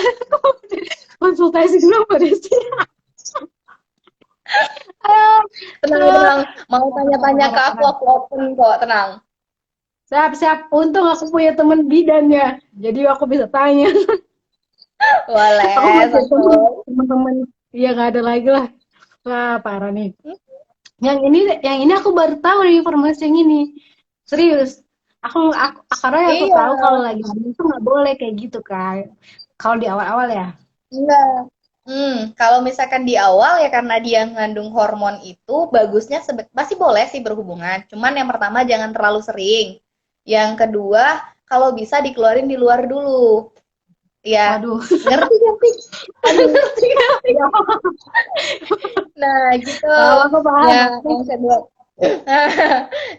konsultasi dulu pada sih. Tenang, tenang. Mau tanya-tanya ke aku open kok, tenang. Siap, siap. Untung aku punya temen bidan ya. Jadi aku bisa tanya. Aku Boleh, masih satu. teman-teman. Iya nggak ada lagi lah. Wah parah nih. Yang ini aku baru tahu nih informasi yang ini. Serius. Aku karena aku Iya, tahu kalau lagi hamil itu nggak boleh kayak gitu kan. Kalau di awal-awal ya. enggak. Kalau misalkan di awal ya karena dia ngandung hormon itu bagusnya masih boleh sih berhubungan. Cuman yang pertama jangan terlalu sering. Yang kedua, kalau bisa dikeluarin di luar dulu. Ya, Waduh. ngerti gak sih? Aduh. Ngerti gak sih? Ya, Nah, gitu. paham aku paham. Yang kedua,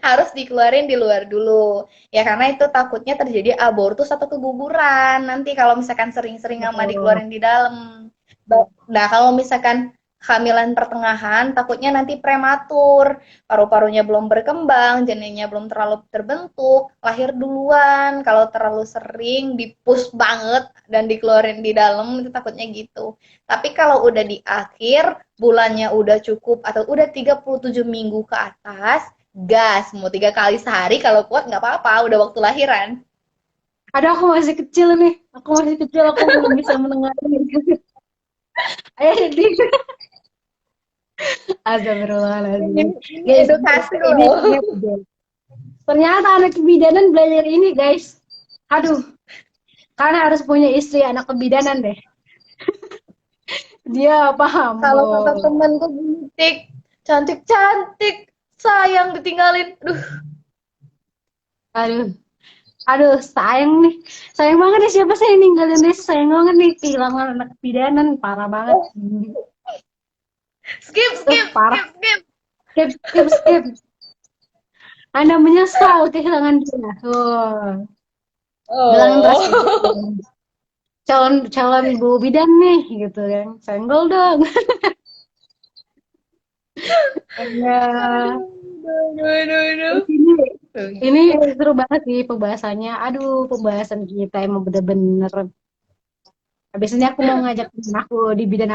harus dikeluarin di luar dulu. Ya karena itu takutnya terjadi abortus atau keguguran. Nanti kalau misalkan sering-sering sama Betul. dikeluarin di dalam. Nah, kalau misalkan kehamilan pertengahan, takutnya nanti prematur, paru-parunya belum berkembang, janinnya belum terlalu terbentuk, lahir duluan. Kalau terlalu sering, dipus banget dan dikeluarin di dalam, itu takutnya gitu. Tapi kalau udah di akhir, bulannya udah cukup, atau udah 37 minggu ke atas, gas, mau 3 kali sehari, kalau kuat nggak apa-apa, udah waktu lahiran. Ada aku masih kecil nih. Aku masih kecil, aku belum bisa mendengar ini. Ayo, di. Astagfirullahaladzim. Ini Guys, edukasi ini loh. ternyata anak kebidanan belajar ini, guys. Aduh, karena harus punya istri anak kebidanan deh. Dia paham, Kalau kata Bo. temenku guntik, cantik-cantik, sayang ditinggalin. Duh, Aduh, aduh, sayang nih. Sayang banget nih siapa sih yang ninggalin dia? Sayang banget nih kehilangan anak kebidanan. Parah banget. skip, skip, Parah. skip, skip. Skip, skip, skip. Anda menyesal kehilangan dia. Oh, bilangin terus gitu. Oh. Calon calon ibu bidan nih gitu kan. Senggol dong. Ya, Aduh, aduh, aduh, ini aduh. ini seru banget sih pembahasannya. Aduh, pembahasan kita emang bener-bener. Habis ini aku mau ngajak temen aku di bidang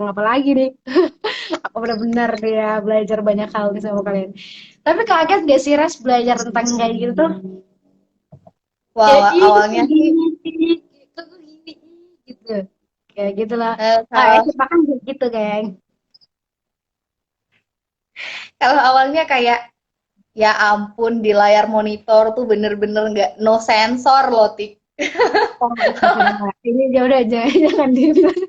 apa lagi nih. Aku bener-bener dia belajar banyak hal nih sama kalian. Tapi kaget gak sih Res belajar tentang kayak gitu tuh? Wow, Jadi itu awalnya sih gini, itu gini, gitu. Kayak gitulah. Kayak kalau kita kan kayak gitu, geng. kalau awalnya kayak ya ampun di layar monitor tuh bener-bener nggak no sensor loh tik. Oh, astagfirullah. Ini ya udah jangan dibilang.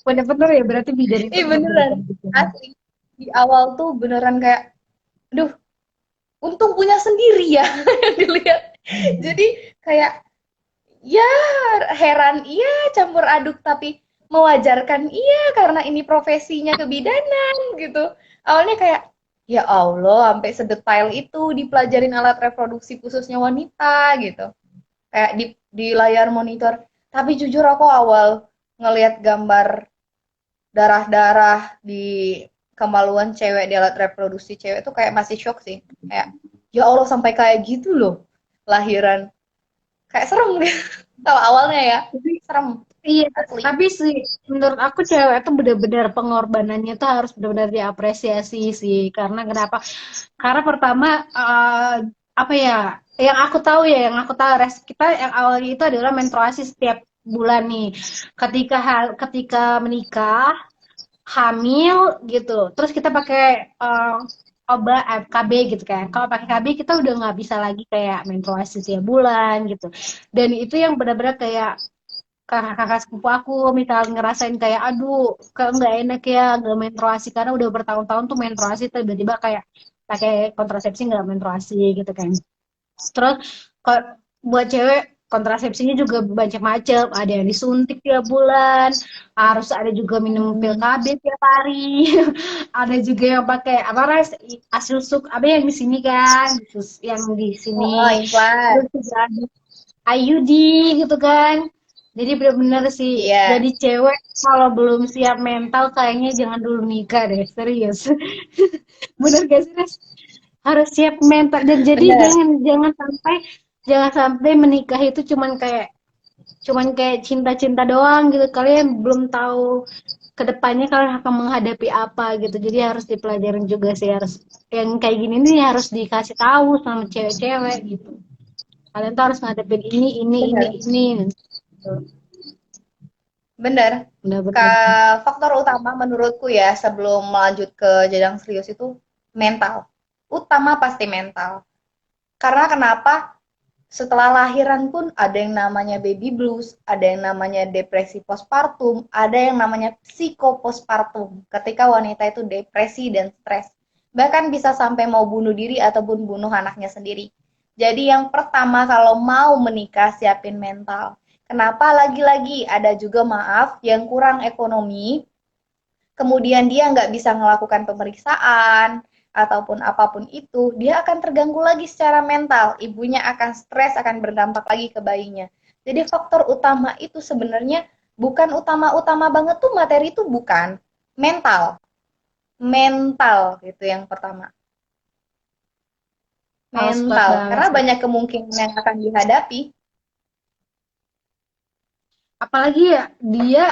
Bener-bener ya berarti bidan itu Ih bener-bener beneran kayak gitu. asli di awal tuh beneran kayak, duh untung punya sendiri ya yang dilihat. Jadi kayak ya heran iya, campur aduk tapi mewajarkan iya karena ini profesinya kebidanan gitu. Awalnya kayak Ya Allah, sampai sedetail itu dipelajarin alat reproduksi khususnya wanita gitu. Kayak di layar monitor. Tapi jujur aku awal ngelihat gambar darah-darah di kemaluan cewek di alat reproduksi cewek itu kayak masih shock sih. Kayak ya Allah sampai kayak gitu loh lahiran. Kayak serem deh. Kalau awalnya ya, Tapi serem iya, asli. tapi sih menurut aku cewek itu benar-benar pengorbanannya tuh harus benar-benar diapresiasi sih. Karena kenapa? Karena pertama apa ya? Yang aku tahu kita yang awalnya itu adalah menstruasi setiap bulan nih. Ketika menikah, hamil gitu. Terus kita pakai obat KB gitu kan. Kalau pakai KB kita udah nggak bisa lagi kayak menstruasi setiap bulan gitu. Dan itu yang benar-benar kayak kakak-kakak sepupu aku misal ngerasain kayak aduh kayak nggak enak ya nggak menstruasi karena udah bertahun-tahun tuh menstruasi tiba-tiba kayak pakai kontrasepsi nggak menstruasi gitu kan. Terus kalau buat cewek kontrasepsinya juga banyak macam, ada yang disuntik tiap bulan, harus ada juga minum pil Hmm. KB tiap hari, ada juga yang pakai apa hasil suk apa yang di sini kan, terus yang di Oh, sini, terus implan. juga ada IUD gitu kan. Jadi benar-benar sih, Iya, jadi cewek kalau belum siap mental kayaknya jangan dulu nikah deh, serius. Bener gak sih, Res? Harus siap mental dan jadi bener. jangan sampai menikah itu cuman kayak cinta-cinta doang gitu. Kalian belum tahu kedepannya kalian akan menghadapi apa gitu. Jadi harus dipelajarin juga sih harus yang kayak gini nih harus dikasih tahu sama cewek-cewek gitu. Kalian tuh harus ngadepin Bener. ini. Gitu. Bener. Benar-benar. Faktor utama menurutku ya sebelum melanjut ke jenjang serius itu mental. Utama pasti mental. Karena kenapa? Setelah lahiran pun ada yang namanya baby blues, ada yang namanya depresi postpartum, ada yang namanya psikopostpartum. Ketika wanita itu depresi dan stres. Bahkan bisa sampai mau bunuh diri ataupun bunuh anaknya sendiri. Jadi yang pertama kalau mau menikah siapin mental. Kenapa lagi-lagi ada juga maaf yang kurang ekonomi, kemudian dia nggak bisa melakukan pemeriksaan ataupun apapun itu, dia akan terganggu lagi secara mental. Ibunya akan stres, akan berdampak lagi ke bayinya. Jadi faktor utama itu sebenarnya bukan utama-utama banget tuh materi itu bukan. Mental. Mental gitu yang pertama. Males banget Mental. banget Karena sih. banyak kemungkinan yang akan dihadapi. Apalagi ya dia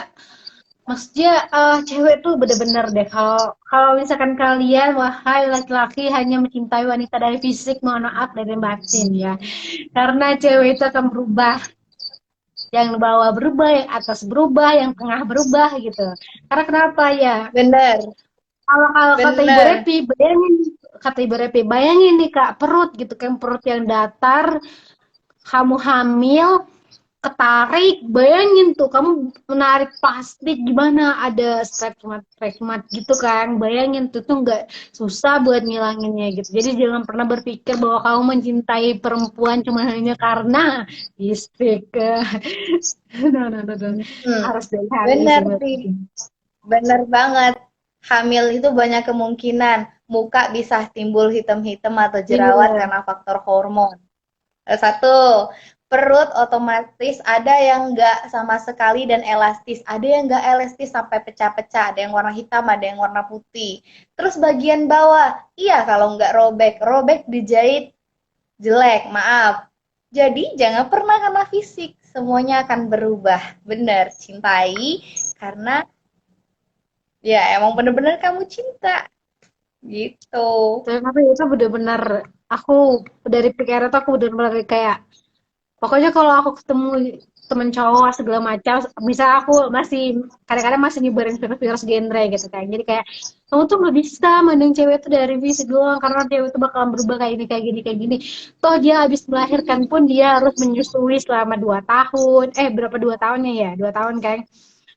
maksudnya cewek tuh bener-bener deh kalau kalau misalkan kalian wahai laki-laki hanya mencintai wanita dari fisik mohon maaf dari batin ya karena cewek itu akan berubah yang bawah berubah yang atas berubah yang tengah berubah gitu karena kenapa ya Bener. kalau kata ibu Bener. Repi bayangin bayangin nih kak perut gitu kan perut yang datar kamu hamil ketarik bayangin tuh kamu menarik plastik gimana ada stretch mat gitu kan bayangin tuh nggak susah buat ngilanginnya gitu jadi jangan pernah berpikir bahwa kamu mencintai perempuan cuma hanya karena listrik no. Hmm. Harus dari hati Bener sih menurut sih. aku. Bener banget. Hamil itu banyak kemungkinan. Muka bisa timbul hitam-hitam atau jerawat Iya karena faktor hormon. Satu, perut otomatis ada yang nggak sama sekali dan elastis. Ada yang nggak elastis sampai pecah-pecah. Ada yang warna hitam, ada yang warna putih. Terus bagian bawah, iya kalau nggak robek. Robek dijahit jelek, maaf. Jadi jangan pernah karena fisik. Semuanya akan berubah. Benar, cintai karena ya emang bener-bener kamu cinta gitu. tapi itu bener-bener aku dari pikiran itu aku bener-bener kayak pokoknya kalau aku ketemu temen cowok segala macam, bisa aku masih kadang-kadang masih nyebarin virus-virus genre gitu kan. Jadi kayak kamu tuh nggak bisa mandang cewek itu dari fisik doang karena cewek itu bakalan berubah kayak ini kayak gini kayak gini. Toh dia habis melahirkan pun dia harus menyusui selama 2 tahun. Berapa 2 tahunnya ya? 2 tahun kan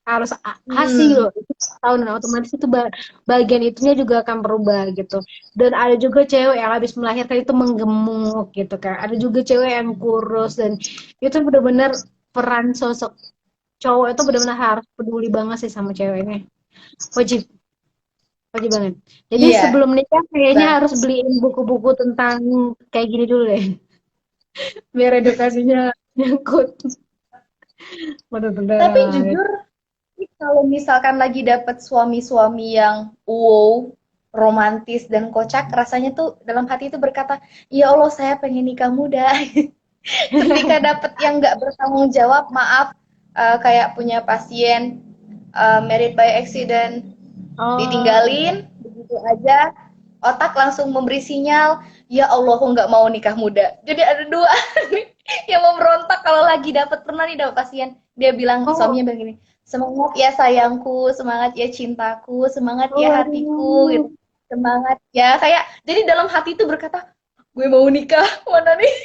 harus hasil Hmm, loh itu tahun dan otomatis itu bagian itunya juga akan berubah gitu dan ada juga cewek yang habis melahirkan itu menggemuk gitu kan ada juga cewek yang kurus dan itu benar-benar peran sosok cowok itu benar-benar harus peduli banget sih sama ceweknya wajib wajib banget. Jadi Iya, sebelum nikah kayaknya bang. harus beliin buku-buku tentang kayak gini dulu deh, biar edukasinya nyangkut. Tapi Bener-bener. jujur, kalau misalkan lagi dapet suami-suami yang wow, romantis dan kocak, rasanya tuh dalam hati itu berkata, ya Allah saya pengen nikah muda. Ketika dapet yang nggak bertanggung jawab, maaf, kayak punya pasien married by accident, Oh, iya. ditinggalin begitu aja, otak langsung memberi sinyal, ya Allah aku nggak mau nikah muda. Jadi ada dua yang memberontak kalau lagi dapat, pernah nih dapat pasien, dia bilang, Oh, suaminya bilang gini, semangat ya sayangku, semangat ya cintaku, semangat oh, ya hatiku waduh. gitu, semangat ya, kayak jadi dalam hati itu berkata, gue mau nikah mana nih.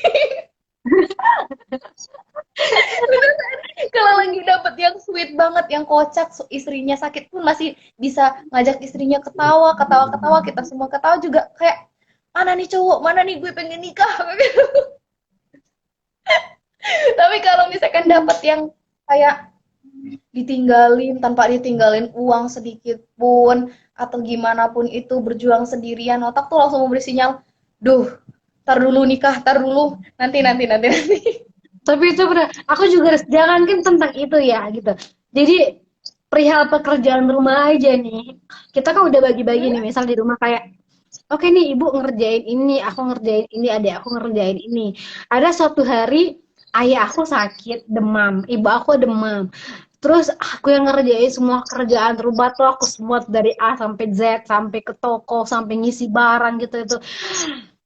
Kalau lagi dapet yang sweet banget, yang kocak, istrinya sakit pun masih bisa ngajak istrinya ketawa, ketawa-ketawa, kita semua ketawa juga, kayak mana nih cowok, mana nih gue pengen nikah. Tapi kalau misalkan dapet yang kayak ditinggalin tanpa ditinggalin uang sedikit pun atau gimana pun itu, berjuang sendirian, otak tuh langsung memberi sinyal, duh, tar dulu nikah, tar dulu, nanti. Tapi itu benar. Aku juga jangankan tentang itu ya gitu. Jadi perihal pekerjaan rumah aja nih. Kita kan udah bagi-bagi nih, misal di rumah kayak oke nih ibu ngerjain ini, aku ngerjain ini, adik aku ngerjain ini. Ada suatu hari ayah aku sakit, demam, ibu aku demam. Terus aku yang ngerjain semua kerjaan rumah tuh aku semua dari A sampai Z, sampai ke toko, sampai ngisi barang gitu itu.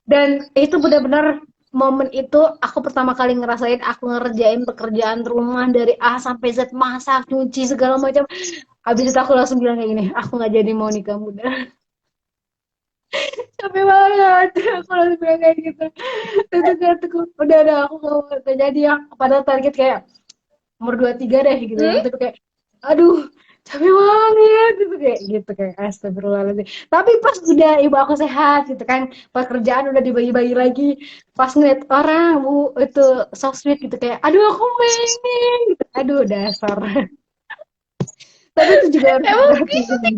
Dan itu benar-benar momen itu aku pertama kali ngerasain aku ngerjain pekerjaan rumah dari A sampai Z, masak, nyuci segala macam. Habis itu aku langsung bilang kayak gini, aku nggak jadi mau nikah muda. Capek banget. Aku langsung bilang kayak gitu. Itu kan udah ada aku nggak jadi ya. Pada target kayak umur 23 deh gitu kan. Hmm? Tapi kayak aduh capek banget gitu kayak astagfirullahaladzim. Tapi pas udah ibu aku sehat gitu kan, pekerjaan udah dibagi-bagi lagi, pas ngeliat orang bu itu so sweet gitu kayak aduh aku pengen gitu, aduh dasar. Tapi itu juga harus Emang gitu sih. diperhatiin.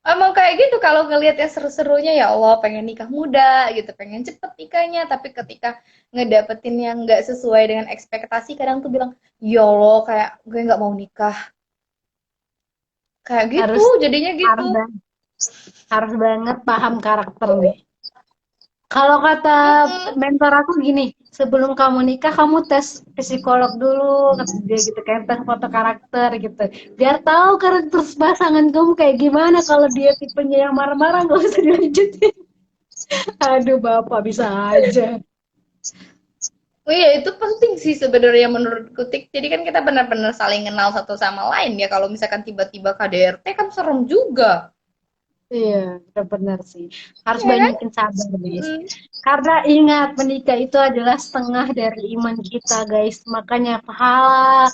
Emang kayak gitu kalau ngelihat yang seru-serunya, ya Allah pengen nikah muda gitu, pengen cepet nikahnya, tapi ketika ngedapetin yang nggak sesuai dengan ekspektasi, kadang tuh bilang, ya Allah kayak gue nggak mau nikah, kayak gitu harus jadinya gitu. harus banget, harus banget paham karakter nih. Kalau kata Mm-mm. mentor aku gini, sebelum kamu nikah kamu tes psikolog dulu, kata dia gitu kan, tes foto karakter gitu. Biar tahu karakter pasangan kamu kayak gimana. Kalau dia tipenya yang marah-marah nggak usah dilanjutin. Aduh bapak bisa aja. Oh iya, itu penting sih sebenarnya menurutku, Tik. Jadi kan kita benar-benar saling kenal satu sama lain ya. Kalau misalkan tiba-tiba KDRT kan serem juga. Iya, benar-benar sih. Harus Iya kan? banyakin sabar, guys. Mm. Karena ingat, menikah itu adalah setengah dari iman kita, guys. Makanya pahala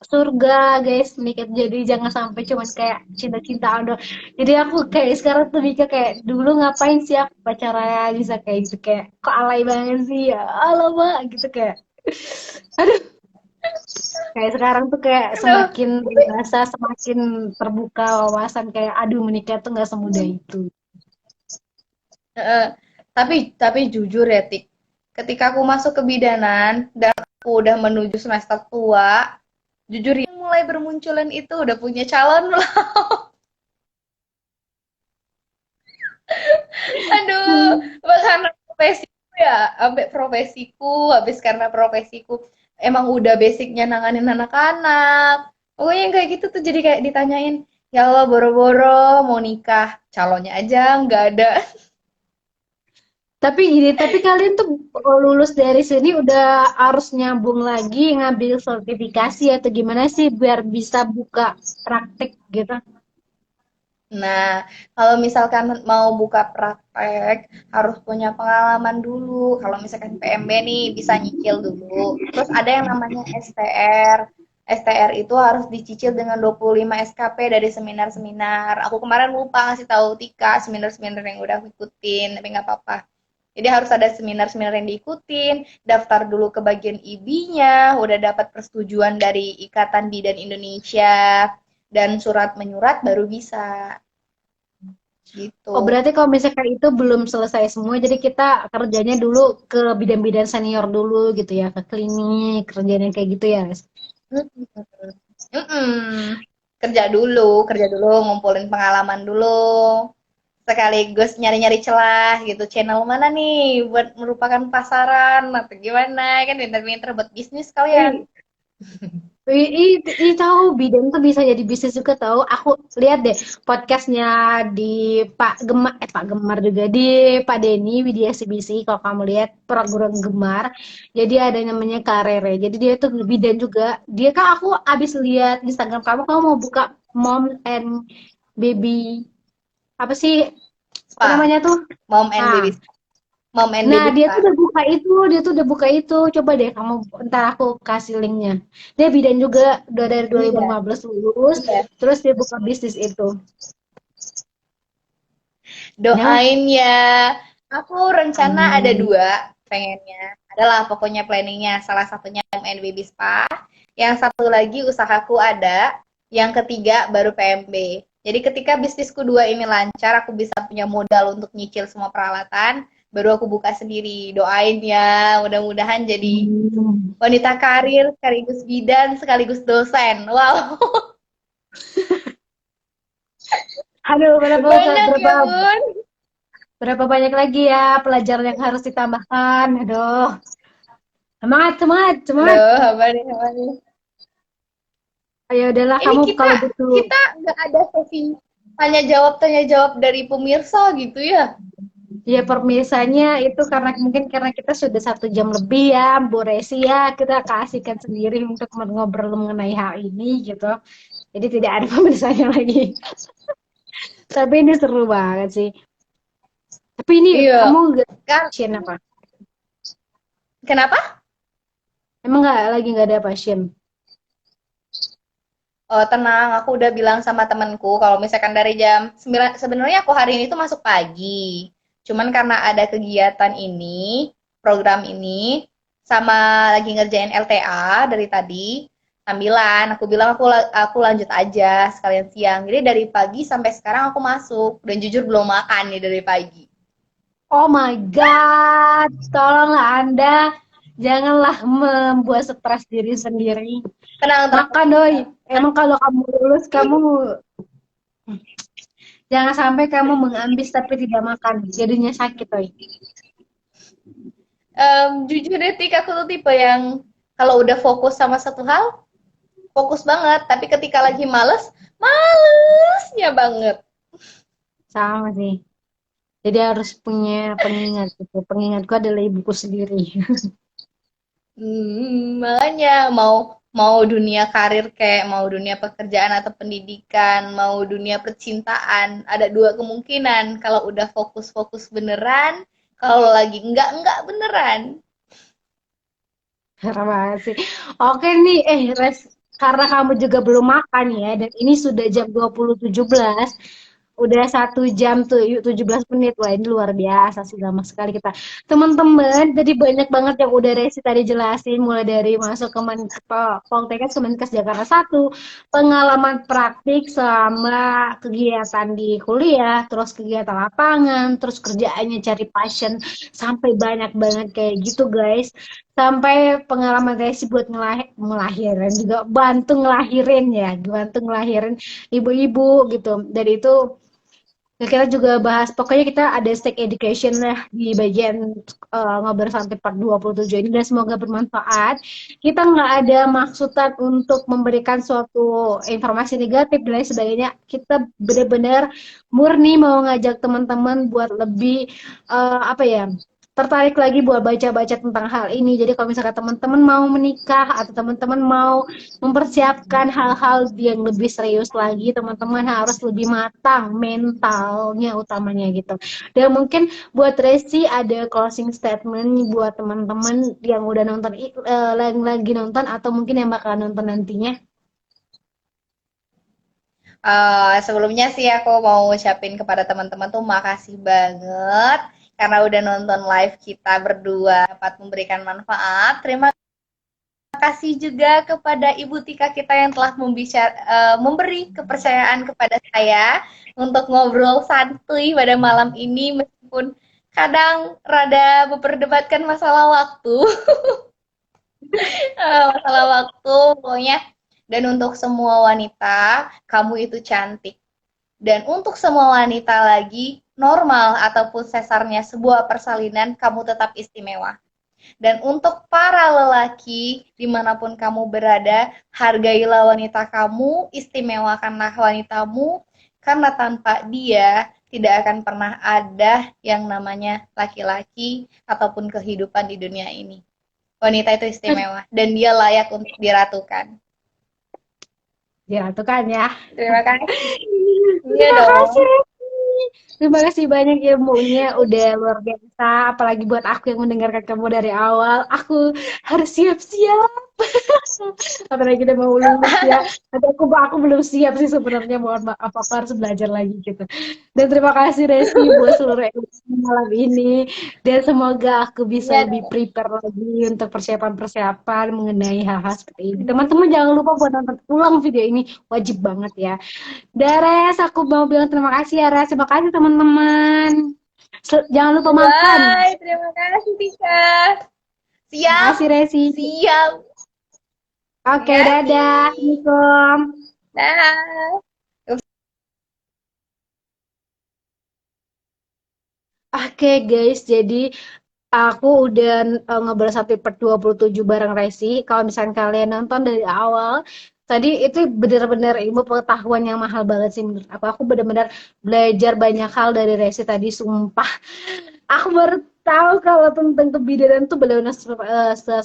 surga, guys, menikah. Jadi jangan sampai cuman kayak cinta-cintaan doang. Jadi aku kayak sekarang tuh mikir kayak dulu ngapain sih aku pacaran bisa kayak gitu, kayak kok alay banget sih ya. Alamak gitu kayak. Aduh, kayak sekarang tuh kayak Aduh. semakin dewasa, semakin terbuka wawasan kayak aduh menikah tuh nggak semudah itu. Heeh. Tapi jujur ya, Tik. Ketika aku masuk ke bidanan dan aku udah menuju semester tua, jujur ya, mulai bermunculan itu udah punya calon loh. Aduh, karena profesiku ya, sampai profesiku, habis karena profesiku emang udah basicnya nanganin anak-anak. Pokoknya yang kayak gitu tuh jadi kayak ditanyain, ya Allah boro-boro mau nikah, calonnya aja nggak ada. Tapi gini, tapi kalian tuh lulus dari sini udah harus nyambung lagi ngambil sertifikasi atau gimana sih biar bisa buka praktek gitu? Nah, kalau misalkan mau buka praktek, harus punya pengalaman dulu. Kalau misalkan PMB nih, bisa nyicil dulu. Terus ada yang namanya STR. STR itu harus dicicil dengan 25 SKP dari seminar-seminar. Aku kemarin lupa ngasih tahu Tika seminar-seminar yang udah aku ikutin, tapi nggak apa-apa. Jadi harus ada seminar-seminar yang diikutin, daftar dulu ke bagian IB-nya, udah dapat persetujuan dari Ikatan Bidan Indonesia, dan surat menyurat baru bisa. gitu. Oh, berarti kalau misalkan itu belum selesai semua, jadi kita kerjanya dulu ke bidan-bidan senior dulu gitu ya, ke klinik, kerjanya kayak gitu ya, Res? Mm-mm. Kerja dulu, ngumpulin pengalaman dulu, sekaligus nyari-nyari celah gitu, channel mana nih buat merupakan pasaran atau gimana kan, pinter-pinter buat bisnis kalian. Eh, tahu bidan tuh bisa jadi bisnis juga tahu. Aku lihat deh podcastnya di Pak Gemar juga di Pak Denny Widya CBC. Kalau kamu lihat program Gemar, jadi ada namanya Karere. Jadi dia tuh bidan juga. Dia kan aku abis lihat Instagram kamu mau buka mom and baby apa sih apa Spa, namanya tuh? mom and Nah, baby, mom and Nah, baby dia spa. tuh udah buka itu, dia tuh udah buka itu. Coba deh kamu ntar aku kasih linknya. Dia bidan juga udah dari Iya, 2015 lulus, iya. terus dia buka bisnis itu. Ya, Doain ya. Aku rencana ada amin. 2 pengennya. Adalah pokoknya planningnya. Salah satunya MN Baby Spa. Yang satu lagi usahaku ada. Yang ketiga baru PMB. Jadi ketika bisnisku 2 ini lancar, aku bisa punya modal untuk nyicil semua peralatan, baru aku buka sendiri. Doain ya, mudah-mudahan jadi Hmm. wanita karir, sekaligus bidan, sekaligus dosen. Wow, Aduh, banyak ya bun. berapa banyak lagi ya pelajaran yang harus ditambahkan. Aduh, semangat, semangat, semangat. Aduh, apa nih? Ayo udahlah Ini kamu kita kalau gitu. kita nggak ada sesi tanya jawab dari pemirsa gitu ya. Ya permisanya itu karena kita sudah 1 jam lebih ya, Bu Resi ya, kita kasihkan sendiri untuk ngobrol mengenai hal ini gitu. Jadi tidak ada pemirsanya lagi. Tapi ini seru banget sih. Tapi ini kamu Iya. nggak Kan passion apa? kenapa? Emang nggak ada passion? Oh, tenang, aku udah bilang sama temenku kalau misalkan dari jam 9, sebenarnya aku hari ini tuh masuk pagi. Cuman karena ada kegiatan ini, program ini, sama lagi ngerjain LTA dari tadi, sambilan aku bilang aku lanjut aja sekalian siang. Jadi dari pagi sampai sekarang aku masuk dan jujur belum makan nih dari pagi. Oh my God, tolonglah Anda janganlah membuat stres diri sendiri. Tenang, tenang. Makan doi. Emang kalau kamu lulus kamu jangan sampai kamu mengambis tapi tidak makan, jadinya sakit doi. Jujur deh, Tik, aku tuh tipe yang kalau udah fokus sama satu hal, fokus banget. Tapi ketika lagi males, malesnya banget. Sama sih. Jadi harus punya pengingat gitu. Pengingatku adalah ibuku sendiri. Makanya mau mau dunia karir kayak mau dunia pekerjaan atau pendidikan, mau dunia percintaan, ada 2 kemungkinan. Kalau udah fokus-fokus beneran, kalau lagi enggak beneran. Parah banget sih. Oke nih, Res, karena kamu juga belum makan ya, dan ini sudah jam 20.17, udah 1 jam tuh, 17 menit. Wah, ini luar biasa sih, lama sekali kita. Teman-teman, jadi banyak banget yang udah Resi tadi jelasin, mulai dari masuk ke Poltekkes Kemenkes Jakarta 1, pengalaman praktik sama kegiatan di kuliah, terus kegiatan lapangan, terus kerjaannya cari passion, sampai banyak banget kayak gitu guys. Sampai pengalaman Resi buat ngelahirin juga, bantu ngelahirin ibu-ibu gitu. Dari itu kita juga bahas, pokoknya kita ada stake education lah di bagian ngobrol santai part 27 ini, dan semoga bermanfaat. Kita nggak ada maksudan untuk memberikan suatu informasi negatif dan lain sebagainya. Kita benar-benar murni mau ngajak teman-teman buat lebih apa ya, tertarik lagi buat baca-baca tentang hal ini. Jadi kalau misalkan teman-teman mau menikah atau teman-teman mau mempersiapkan hal-hal yang lebih serius lagi, teman-teman harus lebih matang mentalnya utamanya gitu. Dan mungkin buat Resi ada closing statement buat teman-teman yang udah nonton, lagi nonton atau mungkin yang bakal nonton nantinya. Sebelumnya sih aku mau ucapin kepada teman-teman tuh makasih banget karena udah nonton live kita berdua dapat memberikan manfaat. Terima kasih juga kepada Ibu Tika kita yang telah memberi kepercayaan kepada saya untuk ngobrol santuy pada malam ini meskipun kadang rada memperdebatkan masalah waktu. Masalah waktu pokoknya. Dan untuk semua wanita, kamu itu cantik. Dan untuk semua wanita lagi, normal ataupun sesarnya sebuah persalinan, kamu tetap istimewa. Dan untuk para lelaki, dimanapun kamu berada, hargailah wanita kamu, istimewakanlah wanitamu, karena tanpa dia tidak akan pernah ada yang namanya laki-laki ataupun kehidupan di dunia ini. Wanita itu istimewa dan dia layak untuk diratukan. Ya, itu kan ya. Terima kasih. Iya Terima kasih, dong. Resi. Terima kasih banyak ilmunya, udah luar biasa. Apalagi buat aku yang mendengarkan kamu dari awal. Aku harus siap-siap. Apalagi udah mau lulus ya. Tapi aku belum siap sih sebenarnya. Mohon maaf, aku harus belajar lagi gitu. Dan terima kasih Resi buat seluruh ilmu malam ini. Dan semoga aku bisa Iya lebih dong. prepare lagi untuk persiapan-persiapan mengenai hal-hal seperti ini. Teman-teman jangan lupa buat nonton ulang video ini. Wajib banget ya. Dares, aku mau bilang terima kasih ya, Res. Terima kasih teman-teman. Jangan lupa makan. Bye. Terima kasih, Tika. Terima Siap. kasih, Resi. Siap. Terima Oke, dadah. kasih. Assalamualaikum. Dah. Oke, guys. Jadi aku udah ngobrol sampai per 27 bareng Resi. Kalau misalnya kalian nonton dari awal, tadi itu benar-benar ilmu pengetahuan yang mahal banget sih menurut aku. Aku benar-benar belajar banyak hal dari Resi tadi, sumpah. Aku baru tahu kalau tentang kebidanan tuh benar-benar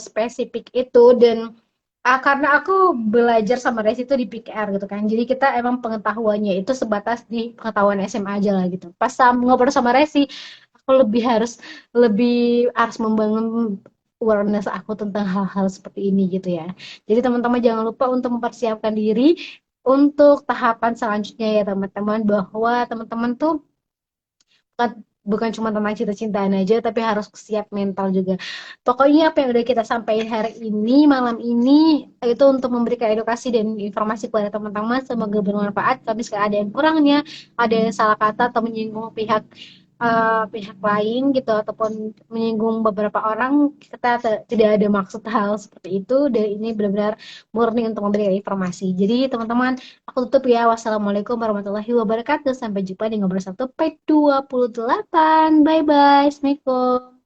spesifik itu dan karena aku belajar sama Resi itu di PKR gitu kan. Jadi kita emang pengetahuannya itu sebatas di pengetahuan SMA aja lah gitu. Pas ngobrol sama Resi, aku lebih harus membangun awareness aku tentang hal-hal seperti ini gitu ya. Jadi teman-teman jangan lupa untuk mempersiapkan diri untuk tahapan selanjutnya ya teman-teman, bahwa teman-teman tuh bukan bukan cuma tentang cinta-cintaan aja tapi harus siap mental juga. Pokoknya apa yang udah kita sampaikan hari ini malam ini itu untuk memberikan edukasi dan informasi kepada teman-teman, semoga bermanfaat. Tapi sekali ada yang kurangnya, ada yang salah kata atau menyinggung pihak lain gitu ataupun menyinggung beberapa orang, kita tidak ada maksud hal seperti itu dan ini benar-benar murni untuk memberikan informasi. Jadi teman-teman, aku tutup ya. Wassalamualaikum warahmatullahi wabarakatuh. Sampai jumpa di ngobrol satu P28. Bye bye. Assalamualaikum.